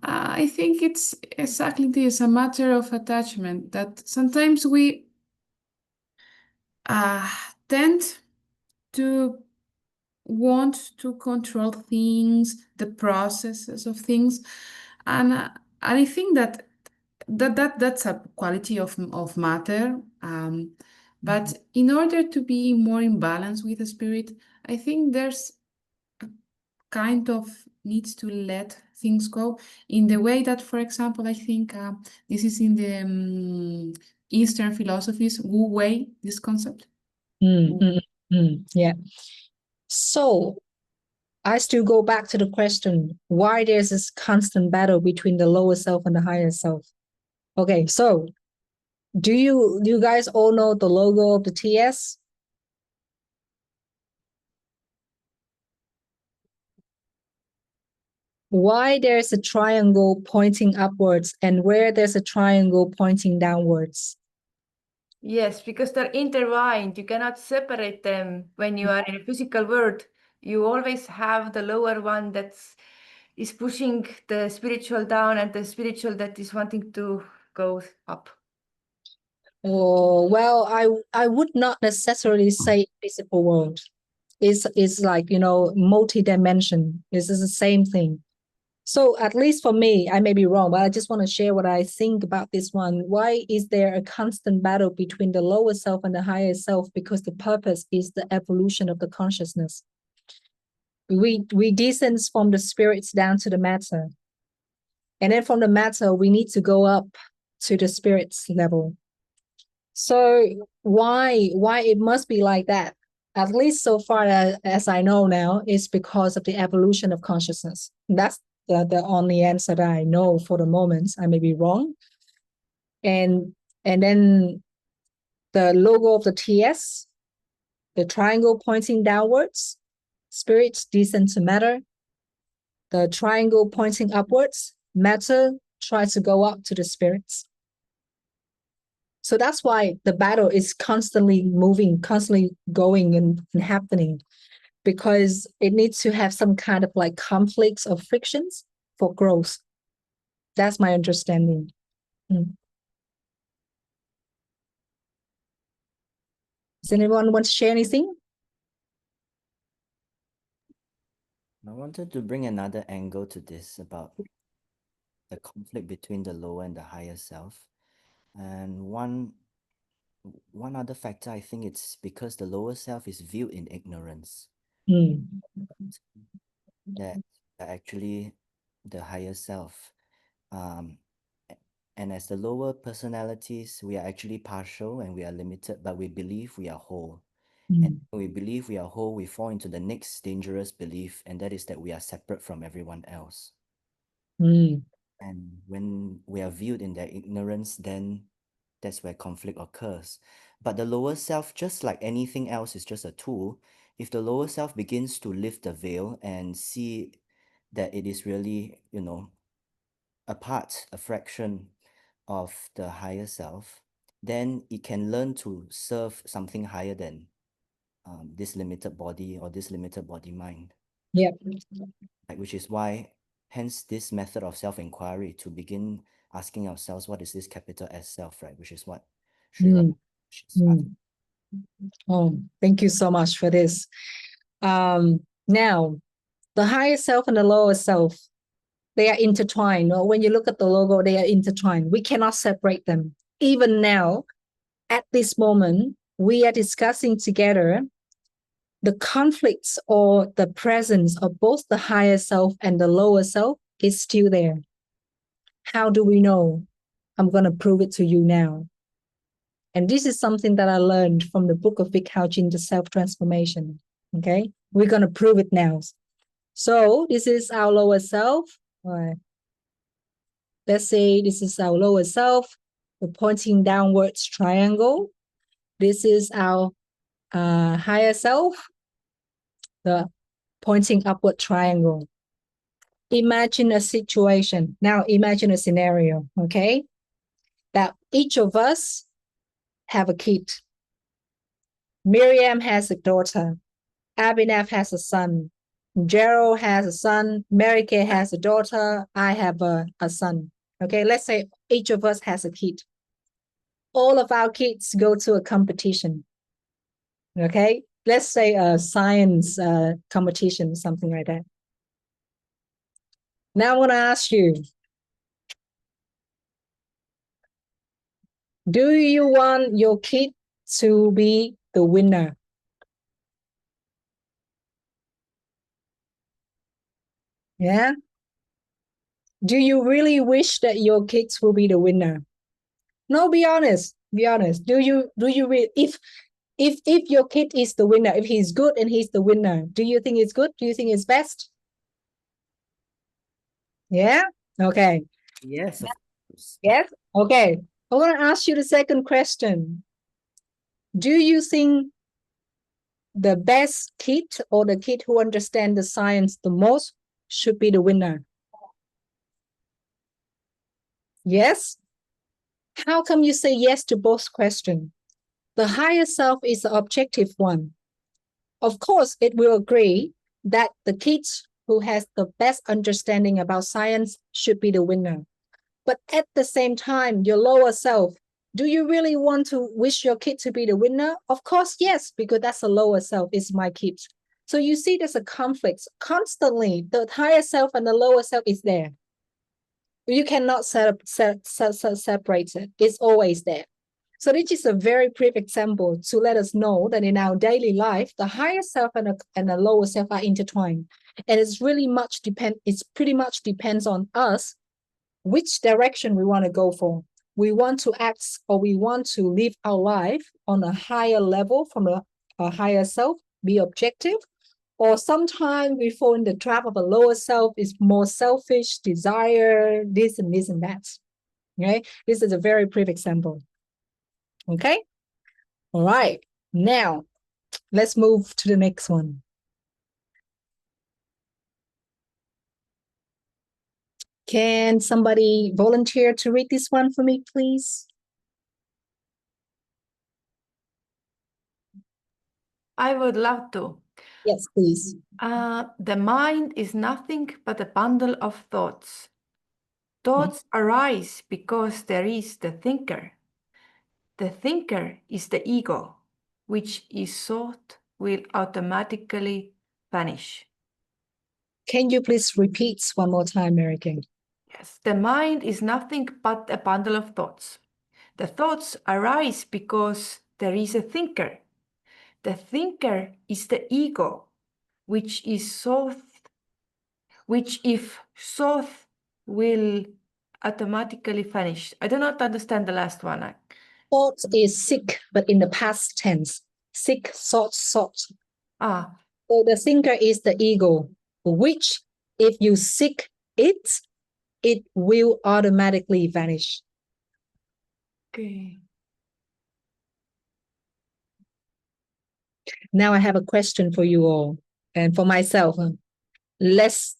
I think it's exactly this, a matter of attachment, that sometimes we tend to want to control things, the processes of things, and I think that's a quality of matter. But in order to be more in balance with the spirit, I think there's kind of needs to let things go in the way that, for example, I think this is in the Eastern philosophies, Wu Wei, this concept. Yeah. So I still go back to the question, why there's this constant battle between the lower self and the higher self? Okay, so do you guys all know the logo of the TS? Why there's a triangle pointing upwards and where there's a triangle pointing downwards? Yes, because they're intertwined. You cannot separate them when you are in a physical world. You always have the lower one is pushing the spiritual down and the spiritual that is wanting to go up. Oh, well, I would not necessarily say physical world. It's like, multi-dimension. This is the same thing. So at least for me, I may be wrong, but I just want to share what I think about this one. Why is there a constant battle between the lower self and the higher self? Because the purpose is the evolution of the consciousness. We descend from the spirits down to the matter. And then from the matter, we need to go up to the spirits level. So why it must be like that? At least so far as I know now, is because of the evolution of consciousness. That's the only answer that I know for the moment. I may be wrong. And then the logo of the TS, the triangle pointing downwards, spirits descend to matter. The triangle pointing upwards, matter tries to go up to the spirits. So that's why the battle is constantly moving, constantly going and happening, because it needs to have some kind of like conflicts or frictions for growth. That's my understanding. Does anyone want to share anything? I wanted to bring another angle to this about the conflict between the lower and the higher self. And one other factor, I think it's because the lower self is viewed in ignorance. That actually the higher self. And as the lower personalities, we are actually partial and we are limited, but we believe we are whole. And when we believe we are whole, we fall into the next dangerous belief, and that is that we are separate from everyone else. And when we are viewed in their ignorance, then that's where conflict occurs. But the lower self, just like anything else, is just a tool. If the lower self begins to lift the veil and see that it is really, a part, a fraction of the higher self, then it can learn to serve something higher than this limited body or this limited body mind. Yeah. Which is why, hence this method of self-inquiry, to begin asking ourselves, what is this capital S self, right? Which is what Sri Ramana Maharshi. Oh, thank you so much for this. Now, the higher self and the lower self, they are intertwined. When you look at the logo, they are intertwined. We cannot separate them. Even now, at this moment, we are discussing together the conflicts or the presence of both the higher self and the lower self is still there. How do we know? I'm going to prove it to you now. And this is something that I learned from the book of Vic Haojin, The Self-Transformation. Okay, we're going to prove it now. So this is our lower self. All right. Let's say this is our lower self, the pointing downwards triangle. This is our higher self, the pointing upward triangle. Imagine a situation. Now imagine a scenario, okay? That each of us have a kid. Miriam has a daughter. Abhinav has a son. Gerald has a son. Mary Kay has a daughter. I have a son. Okay, let's say each of us has a kid. All of our kids go to a competition. Okay, let's say a science competition, something like that. Now I want to ask you, do you want your kid to be the winner? Yeah? Do you really wish that your kids will be the winner? No, be honest. Be honest. Do you if your kid is the winner, if he's good and he's the winner, do you think it's good? Do you think it's best? Yeah? Okay. Yes, of course. Yes? Okay. I want to ask you the second question. Do you think the best kid or the kid who understands the science the most should be the winner? Yes? How come you say yes to both questions? The higher self is the objective one. Of course, it will agree that the kids who has the best understanding about science should be the winner. But at the same time, your lower self, do you really want to wish your kid to be the winner? Of course, yes, because that's a lower self, it's my kid. So you see there's a conflict. Constantly, the higher self and the lower self is there. You cannot separate it. It's always there. So this is a very brief example to let us know that in our daily life, the higher self and the lower self are intertwined. And it's pretty much depends on us which direction we want to go for. We want to act or we want to live our life on a higher level from a higher self, be objective, or sometimes we fall in the trap of a lower self is more selfish, desire, this and that. Okay, this is a very brief example. Okay, all right. Now, let's move to the next one. Can somebody volunteer to read this one for me, please? I would love to. Yes, please. The mind is nothing but a bundle of thoughts. Thoughts arise because there is the thinker. The thinker is the ego, which is thought will automatically vanish. Can you please repeat one more time, Mary Kay? Yes, the mind is nothing but a bundle of thoughts. The thoughts arise because there is a thinker. The thinker is the ego, which is thought, which if thought will automatically vanish. I do not understand the last one. Thought is sick, but in the past tense. Sick, thought. Ah, So the thinker is the ego, which if you seek it, it will automatically vanish. okay. Now I have a question for you all and for myself. Let's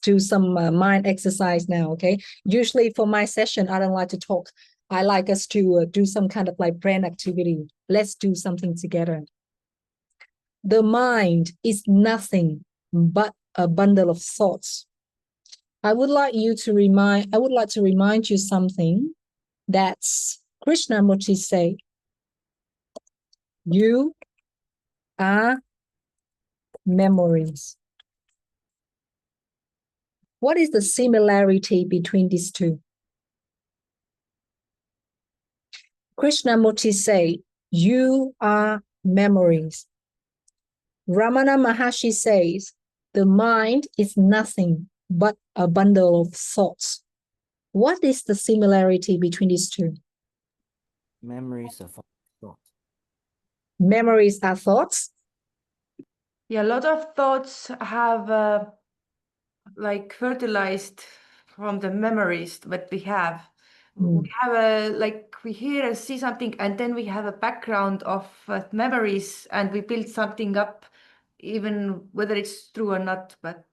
do some mind exercise now, okay? Usually for my session, I don't like to talk. I like us to do some kind of like brain activity. Let's do something together. The mind is nothing but a bundle of thoughts. I would like to remind you something that Krishnamurti said. You are memories. What is the similarity between these two? Krishnamurti say, you are memories. Ramana Maharshi says, the mind is nothing but a bundle of thoughts. What is the similarity between these two? Memories of memories are thoughts? Yeah, a lot of thoughts have like fertilized from the memories that we have. We have we hear and see something, and then we have a background of memories, and we build something up, even whether it's true or not. But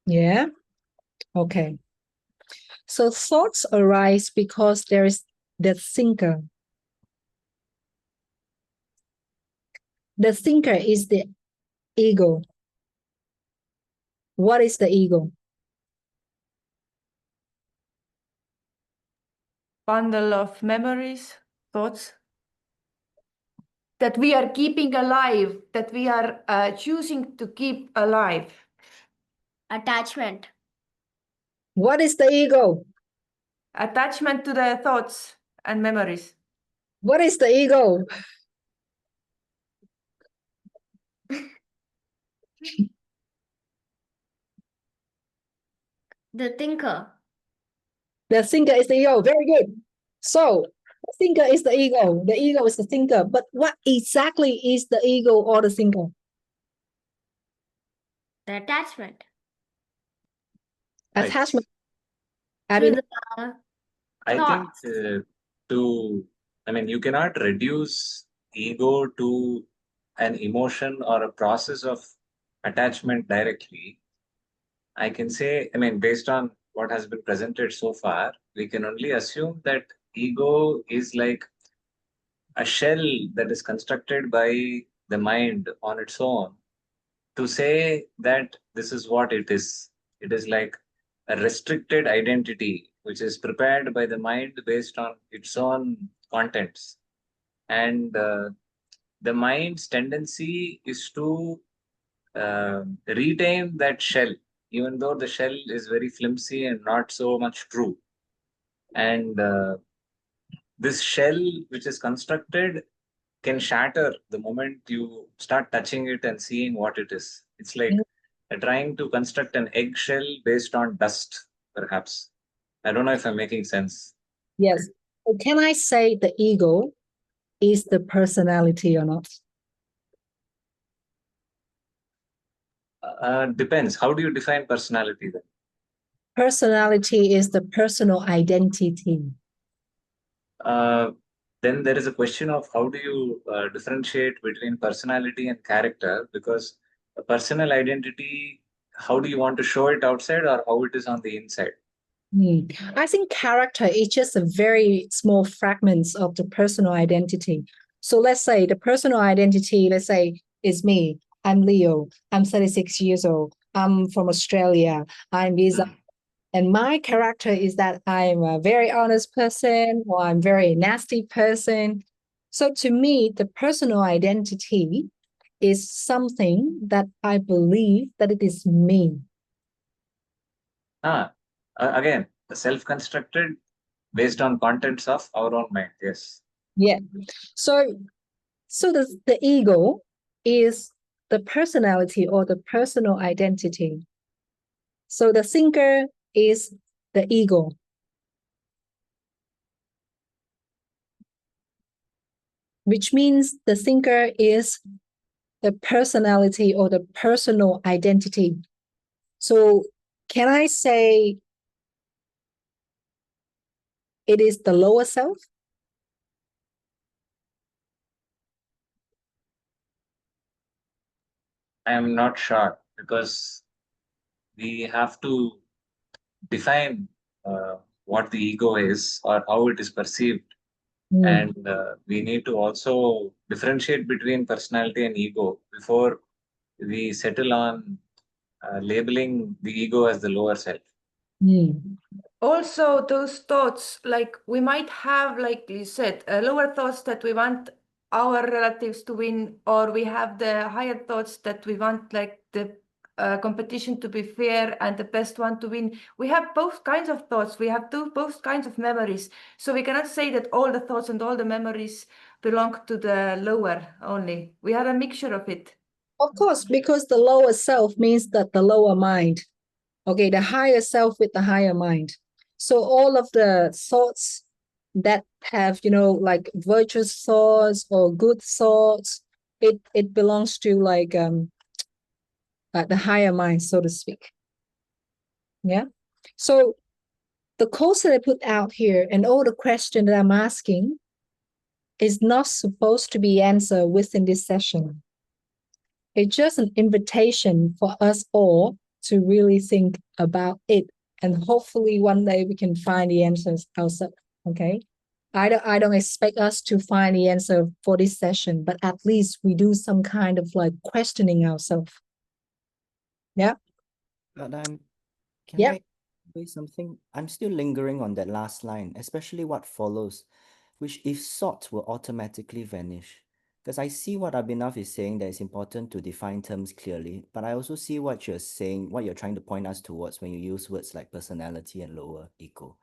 Yeah. Okay. So thoughts arise because there is the thinker. The thinker is the ego. What is the ego? bundle of memories, thoughts that we are keeping alive, that we are choosing to keep alive. Attachment. What is the ego? Attachment to the thoughts and memories. What is the ego? The thinker. The thinker is the ego. Very good. So the thinker is the ego. The ego is the thinker. But what exactly is the ego or the thinker? The attachment. Right. Attachment. To mean, the I think thoughts. you cannot reduce ego to an emotion or a process of attachment directly. I can say, based on what has been presented so far, we can only assume that ego is like a shell that is constructed by the mind on its own to say that this is what it is. It is like a restricted identity which is prepared by the mind based on its own contents. And the mind's tendency is to retain that shell, even though the shell is very flimsy and not so much true. And this shell, which is constructed, can shatter the moment you start touching it and seeing what it is. It's like trying to construct an eggshell based on dust, perhaps. I don't know if I'm making sense. yes. So can I say the ego is the personality or not? Depends. How do you define personality then? Personality is the personal identity. Then there is a question of how do you differentiate between personality and character, because a personal identity, how do you want to show it outside or how it is on the inside? I think character is just a very small fragments of the personal identity. So let's say the personal identity, let's say, is me. I'm Leo. I'm 36 years old. I'm from Australia. I'm Visa. And my character is that I'm a very honest person or I'm a very nasty person. So to me, the personal identity is something that I believe that it is me. Again, self-constructed based on contents of our own mind. Yes. Yeah. So the ego is the personality or the personal identity. So the thinker is the ego. Which means the thinker is the personality or the personal identity. So can I say it is the lower self? I am not sure, because we have to define what the ego is or how it is perceived. And we need to also differentiate between personality and ego before we settle on labeling the ego as the lower self. Also, those thoughts, like we might have, like you said, lower thoughts that we want our relatives to win, or we have the higher thoughts that we want like the competition to be fair and the best one to win. We have both kinds of thoughts. We have both kinds of memories. So we cannot say that all the thoughts and all the memories belong to the lower only. We have a mixture of it. Of course, because the lower self means that the lower mind. Okay, the higher self with the higher mind. So all of the thoughts that have, like virtuous thoughts or good thoughts. It belongs to like the higher mind, so to speak. Yeah. So the course that I put out here and all the questions that I'm asking is not supposed to be answered within this session. It's just an invitation for us all to really think about it. And hopefully one day we can find the answers ourselves. Okay. I don't expect us to find the answer for this session, but at least we do some kind of like questioning ourselves. Yeah. But can Yeah. I say something? I'm still lingering on that last line, especially what follows, which if sought will automatically vanish. Because I see what Abhinav is saying, that it's important to define terms clearly, but I also see what you're saying, what you're trying to point us towards when you use words like personality and lower ego.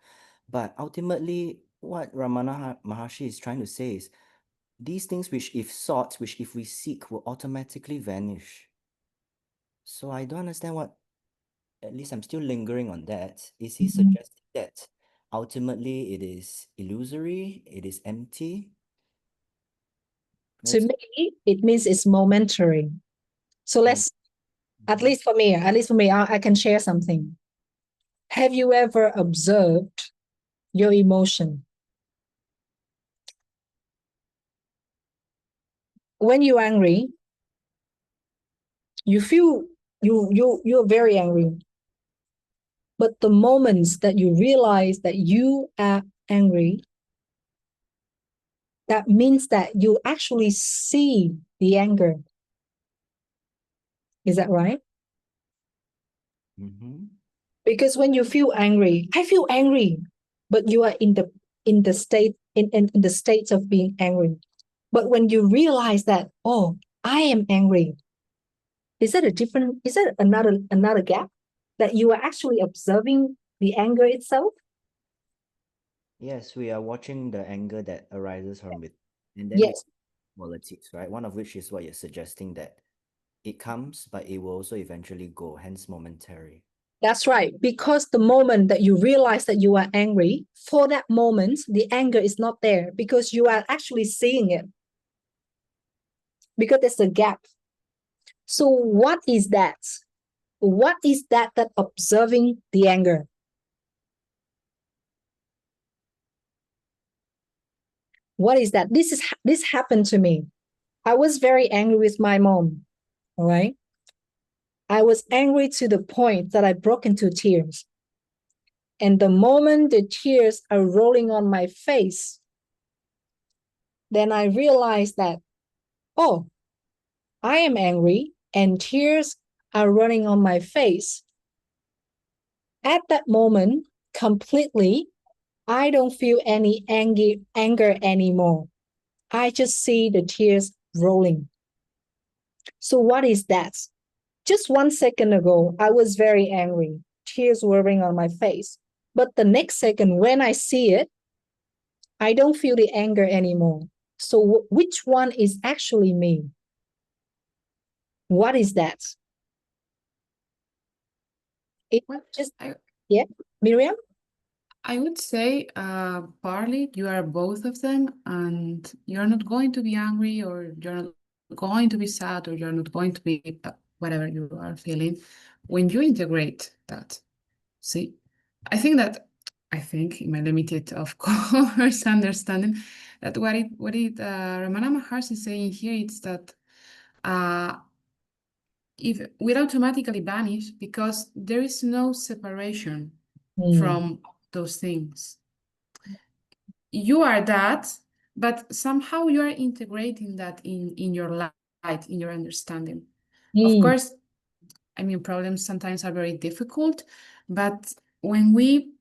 But ultimately, what Ramana Maharshi is trying to say is, these things which if sought, which if we seek, will automatically vanish. So I don't understand what, at least I'm still lingering on that. Is he suggesting that ultimately it is illusory, it is empty? To me, it means it's momentary. So let's, at least for me, I can share something. Have you ever observed your emotion? When you're angry, you feel you're very angry. But the moments that you realize that you are angry, that means that you actually see the anger. Is that right? Because when you feel angry, I feel angry, but you are in the state of being angry. But when you realize that, oh, I am angry, is that another gap that you are actually observing the anger itself? Yes, we are watching the anger that arises from it. And then Yes. qualities, right? One of which is what you're suggesting, that it comes, but it will also eventually go, hence momentary. That's right. Because the moment that you realize that you are angry, for that moment, the anger is not there because you are actually seeing it. Because there's a gap. So what is that? What is that observing the anger? What is that? This happened to me. I was very angry with my mom. All right. I was angry to the point that I broke into tears. And the moment the tears are rolling on my face, then I realized that, oh, I am angry and tears are running on my face. At that moment, completely, I don't feel any anger anymore. I just see the tears rolling. So what is that? Just 1 second ago, I was very angry. Tears were running on my face. But the next second, when I see it, I don't feel the anger anymore. So which one is actually me? What is that? Yeah, Miriam? I would say partly you are both of them, and you're not going to be angry, or you're not going to be sad, or you're not going to be whatever you are feeling when you integrate that. See, I think in my limited, of course, understanding, that what Ramana Maharshi is saying here is that if we automatically vanish because there is no separation from those things. You are that, but somehow you are integrating that in your light, in your understanding. Of course, I mean, problems sometimes are very difficult, but when we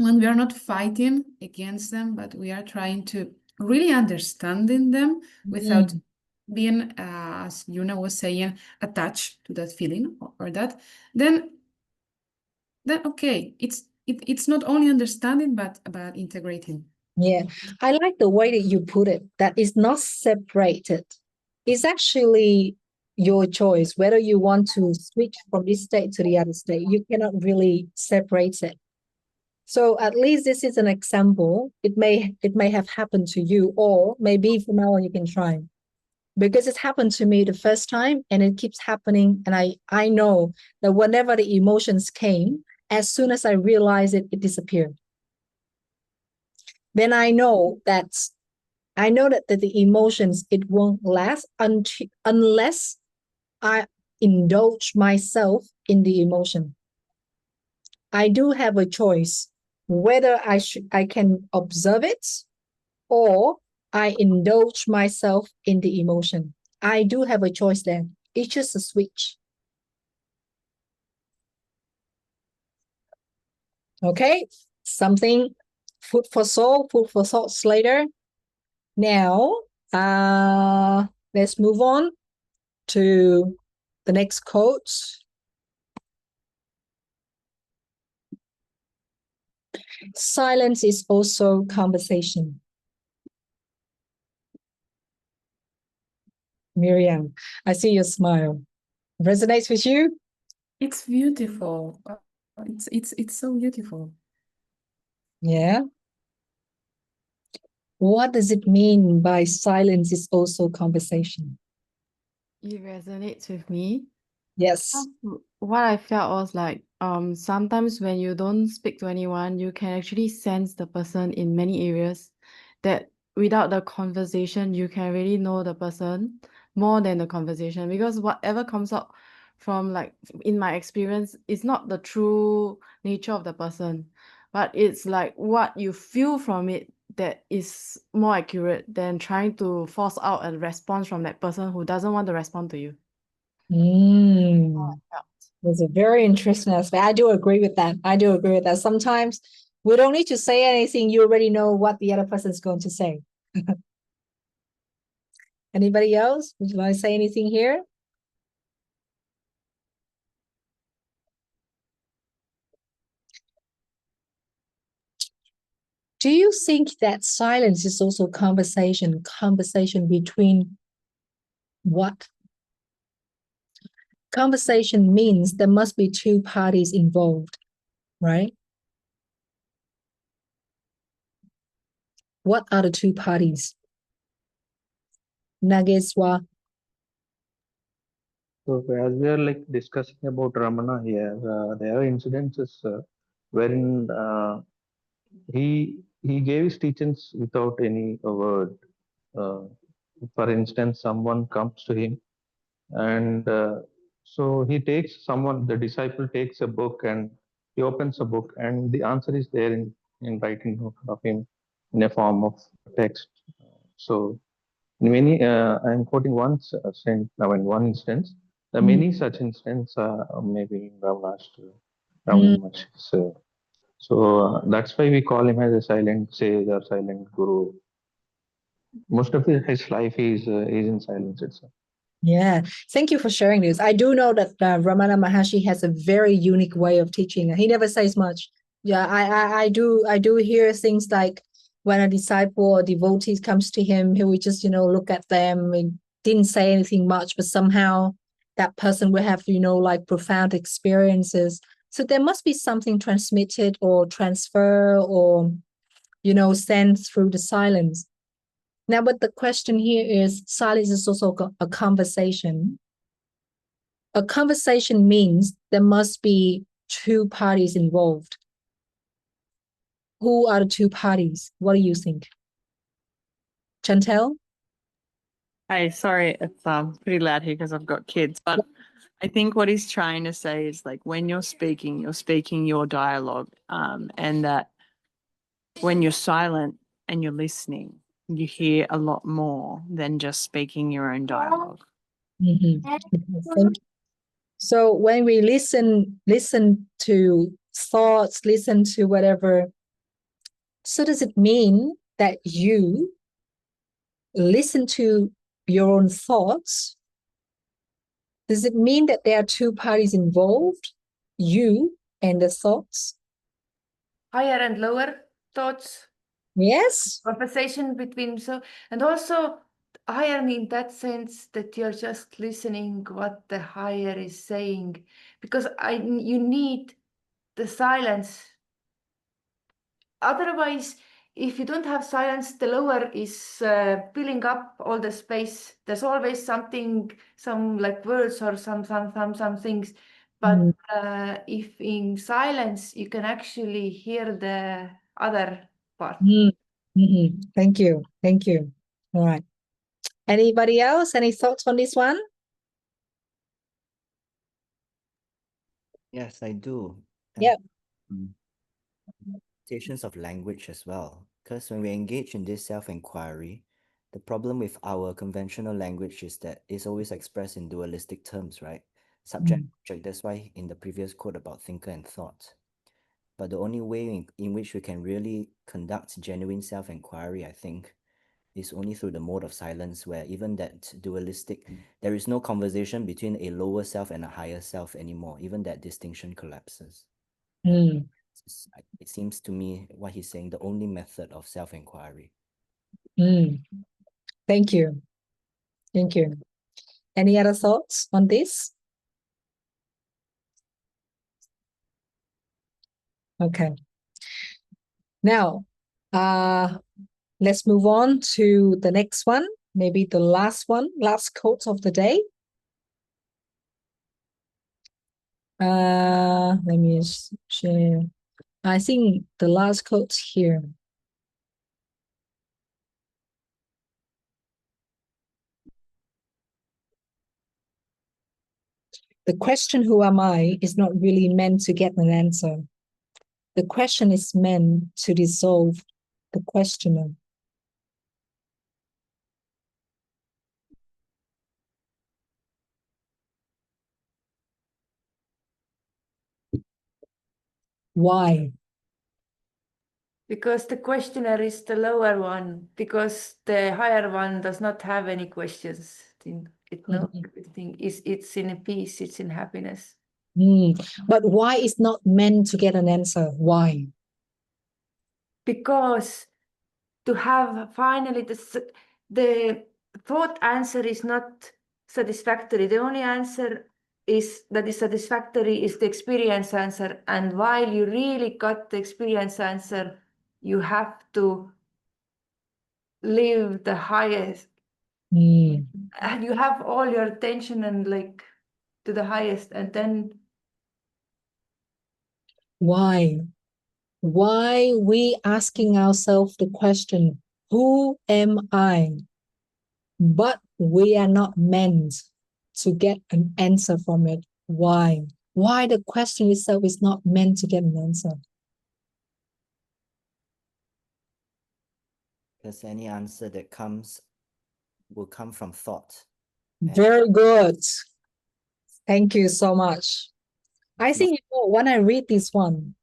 are not fighting against them, but we are trying to really understanding them without being, as Yuna was saying, attached to that feeling or that, then okay, it's not only understanding, but about integrating. Yeah, I like the way that you put it, that it's not separated. It's actually your choice, whether you want to switch from this state to the other state. You cannot really separate it. So at least this is an example. It may have happened to you, or maybe from now on you can try. Because it happened to me the first time and it keeps happening. And I know that whenever the emotions came, as soon as I realized it, it disappeared. Then I know that the emotions, it won't last unless I indulge myself in the emotion. I do have a choice whether I can observe it or I indulge myself in the emotion. I do have a choice there. It's just a switch. Okay, something, food for soul, food for thoughts later. Now, let's move on to the next quote. Silence is also conversation. Miriam, I see your smile. Resonates with you? It's beautiful. It's so beautiful. Yeah. What does it mean by silence is also conversation? It resonates with me. Yes. What I felt was like, sometimes when you don't speak to anyone, you can actually sense the person in many areas that without the conversation, you can really know the person more than the conversation, because whatever comes out from, like, in my experience, it's not the true nature of the person, but it's like what you feel from it that is more accurate than trying to force out a response from that person who doesn't want to respond to you. That's a very interesting aspect. I do agree with that. I do agree with that. Sometimes we don't need to say anything. You already know what the other person is going to say. Anybody else? Would you like to say anything here? Do you think that silence is also conversation between what? Conversation means there must be two parties involved, right? What are the two parties? Nageswa. So as we are like discussing about Ramana here, there are incidences wherein he gave his teachings without any word. For instance, someone comes to him, and so he takes someone. The disciple takes a book and he opens a book, and the answer is there in writing of him in a form of text. So many, I'm quoting one one instance. There are many such instances, maybe in Ramana Maharshi. So that's why we call him as a silent sage or silent guru. Most of his life is in silence itself. Yeah, thank you for sharing this. I do know that Ramana Maharshi has a very unique way of teaching. He never says much. Yeah, I do hear things like when a disciple or devotee comes to him, he will just, look at them and didn't say anything much, but somehow that person will have, like profound experiences. So there must be something transmitted or transfer or, sent through the silence. Now, but the question here is, silence is also a conversation. A conversation means there must be two parties involved. Who are the two parties? What do you think? Chantel? Hi, sorry, it's pretty loud here because I've got kids, but I think what he's trying to say is, like, when you're speaking your dialogue, and that when you're silent and you're listening, you hear a lot more than just speaking your own dialogue. So when we listen to thoughts, listen to whatever, so does it mean that you listen to your own thoughts? Does it mean that there are two parties involved, you and the thoughts? Higher and lower thoughts. Yes. Conversation between, and also higher in that sense that you're just listening what the higher is saying, because you need the silence otherwise, if you don't have silence, the lower is filling up all the space. There's always something, some like words or some things. But if in silence, you can actually hear the other part. Thank you. Thank you. All right. Anybody else? Any thoughts on this one? Yes, I do. Yep. Limitations of language as well. Because when we engage in this self-inquiry, the problem with our conventional language is that it's always expressed in dualistic terms, right? Subject, object. That's why in the previous quote about thinker and thought. But the only way in which we can really conduct genuine self-inquiry, I think, is only through the mode of silence, where even that dualistic, there is no conversation between a lower self and a higher self anymore. Even that distinction collapses. It seems to me what he's saying, the only method of self-inquiry. Thank you. Thank you. Any other thoughts on this? Okay. Now, let's move on to the next one, maybe the last one, last quote of the day. Let me share. I think the last quote here. The question, who am I, is not really meant to get an answer. The question is meant to dissolve the questioner. Why? Because the questioner is the lower one, because the higher one does not have any questions. Everything is, it's in peace, it's in happiness. But why is not meant to get an answer? Why? Because to have finally the thought answer is not satisfactory. The only answer that is satisfactory is the experience answer. And while you really got the experience answer, you have to live the highest. And you have all your attention and like to the highest, and then why we asking ourselves the question, who am I? But we are not meant to get an answer from it. Why the question itself is not meant to get an answer? Because any answer that comes will come from thought. Very good. Thank you so much. I think, when I read this one,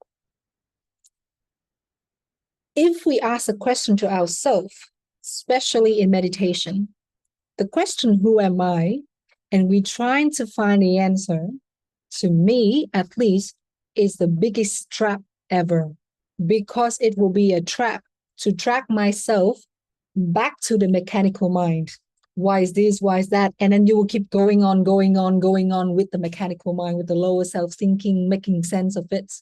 if we ask a question to ourselves, especially in meditation, the question, who am I? And we trying to find the answer, to me, at least, is the biggest trap ever, because it will be a trap to track myself back to the mechanical mind. Why is this? Why is that? And then you will keep going on with the mechanical mind, with the lower self thinking, making sense of it.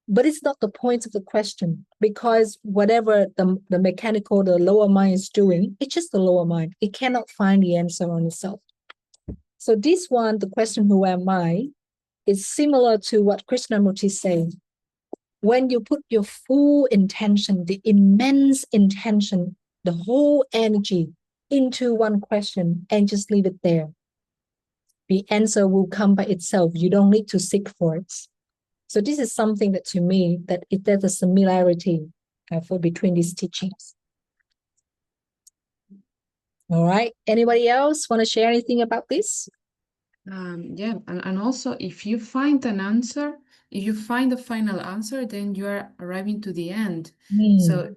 But it's not the point of the question, because whatever the mechanical, the lower mind is doing, it's just the lower mind. It cannot find the answer on itself. So this one, the question, who am I, is similar to what Krishnamurti is saying. When you put your full intention, the immense intention, the whole energy into one question and just leave it there, the answer will come by itself. You don't need to seek for it. So this is something that, to me, that there's a similarity between these teachings. All right. Anybody else want to share anything about this? Yeah, and also if you find an answer, if you find the final answer, then you are arriving to the end. So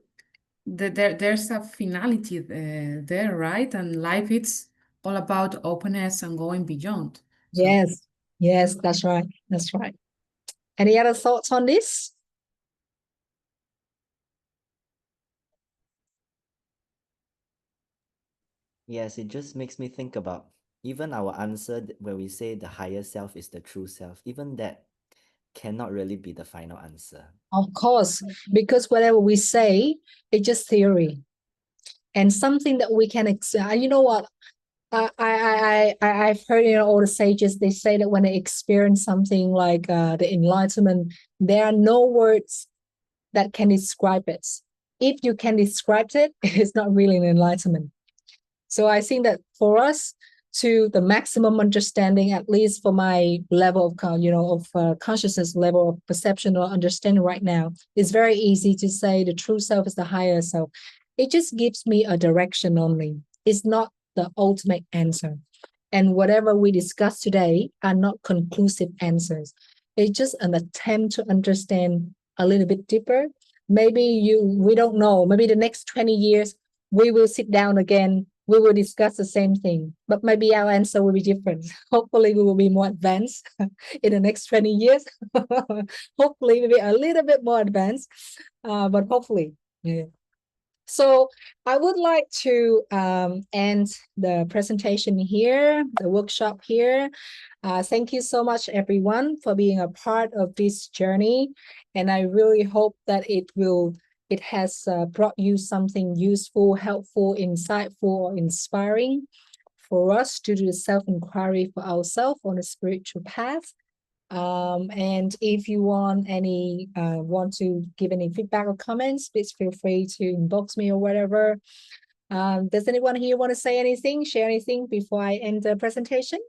there's a finality there, right? And life, it's all about openness and going beyond. So, Yes, that's right. That's right. Any other thoughts on this? Yes, it just makes me think about even our answer where we say the higher self is the true self, even that cannot really be the final answer. Of course, because whatever we say, it's just theory. And something that we can, you know what? I've heard, all the sages, they say that when they experience something like the enlightenment, there are no words that can describe it. If you can describe it, it's not really an enlightenment. So I think that for us, to the maximum understanding, at least for my level of consciousness, level of perception or understanding right now, it's very easy to say the true self is the higher self. It just gives me a direction only. It's not the ultimate answer. And whatever we discuss today are not conclusive answers. It's just an attempt to understand a little bit deeper. Maybe we don't know, maybe the next 20 years, we will sit down again, we will discuss the same thing, but maybe our answer will be different. Hopefully we will be more advanced in the next 20 years. Hopefully maybe a little bit more advanced, but hopefully, yeah. So I would like to end the presentation here, the workshop here. Thank you so much, everyone, for being a part of this journey. And I really hope that it has brought you something useful, helpful, insightful, or inspiring for us to do the self-inquiry for ourselves on a spiritual path. And if you want to give any feedback or comments, please feel free to inbox me or whatever. Does anyone here want to say anything, share anything before I end the presentation?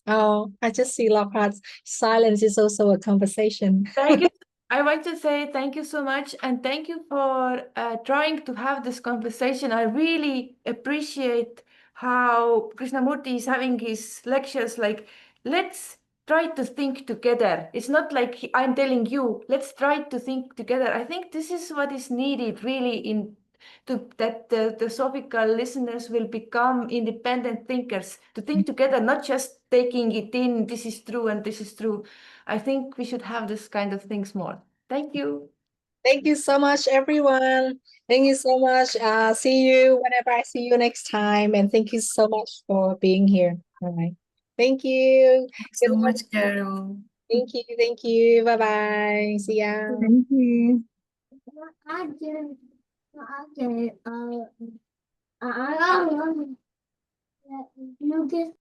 Oh, I just see Lockhart's silence is also a conversation. Thank you. I want to say thank you so much, and thank you for trying to have this conversation. I really appreciate how Krishnamurti is having his lectures. Like, let's try to think together. It's not like I'm telling you, let's try to think together. I think this is what is needed really that the Theosophical listeners will become independent thinkers, to think together, not just taking it in, this is true and this is true. I think we should have this kind of things more. Thank you. Thank you so much, everyone. Thank you so much. See you whenever I see you next time. And thank you so much for being here. All right. Thank you. Thanks so much, Carol. Thank you. Thank you. Bye-bye. See ya. Thank you. Okay.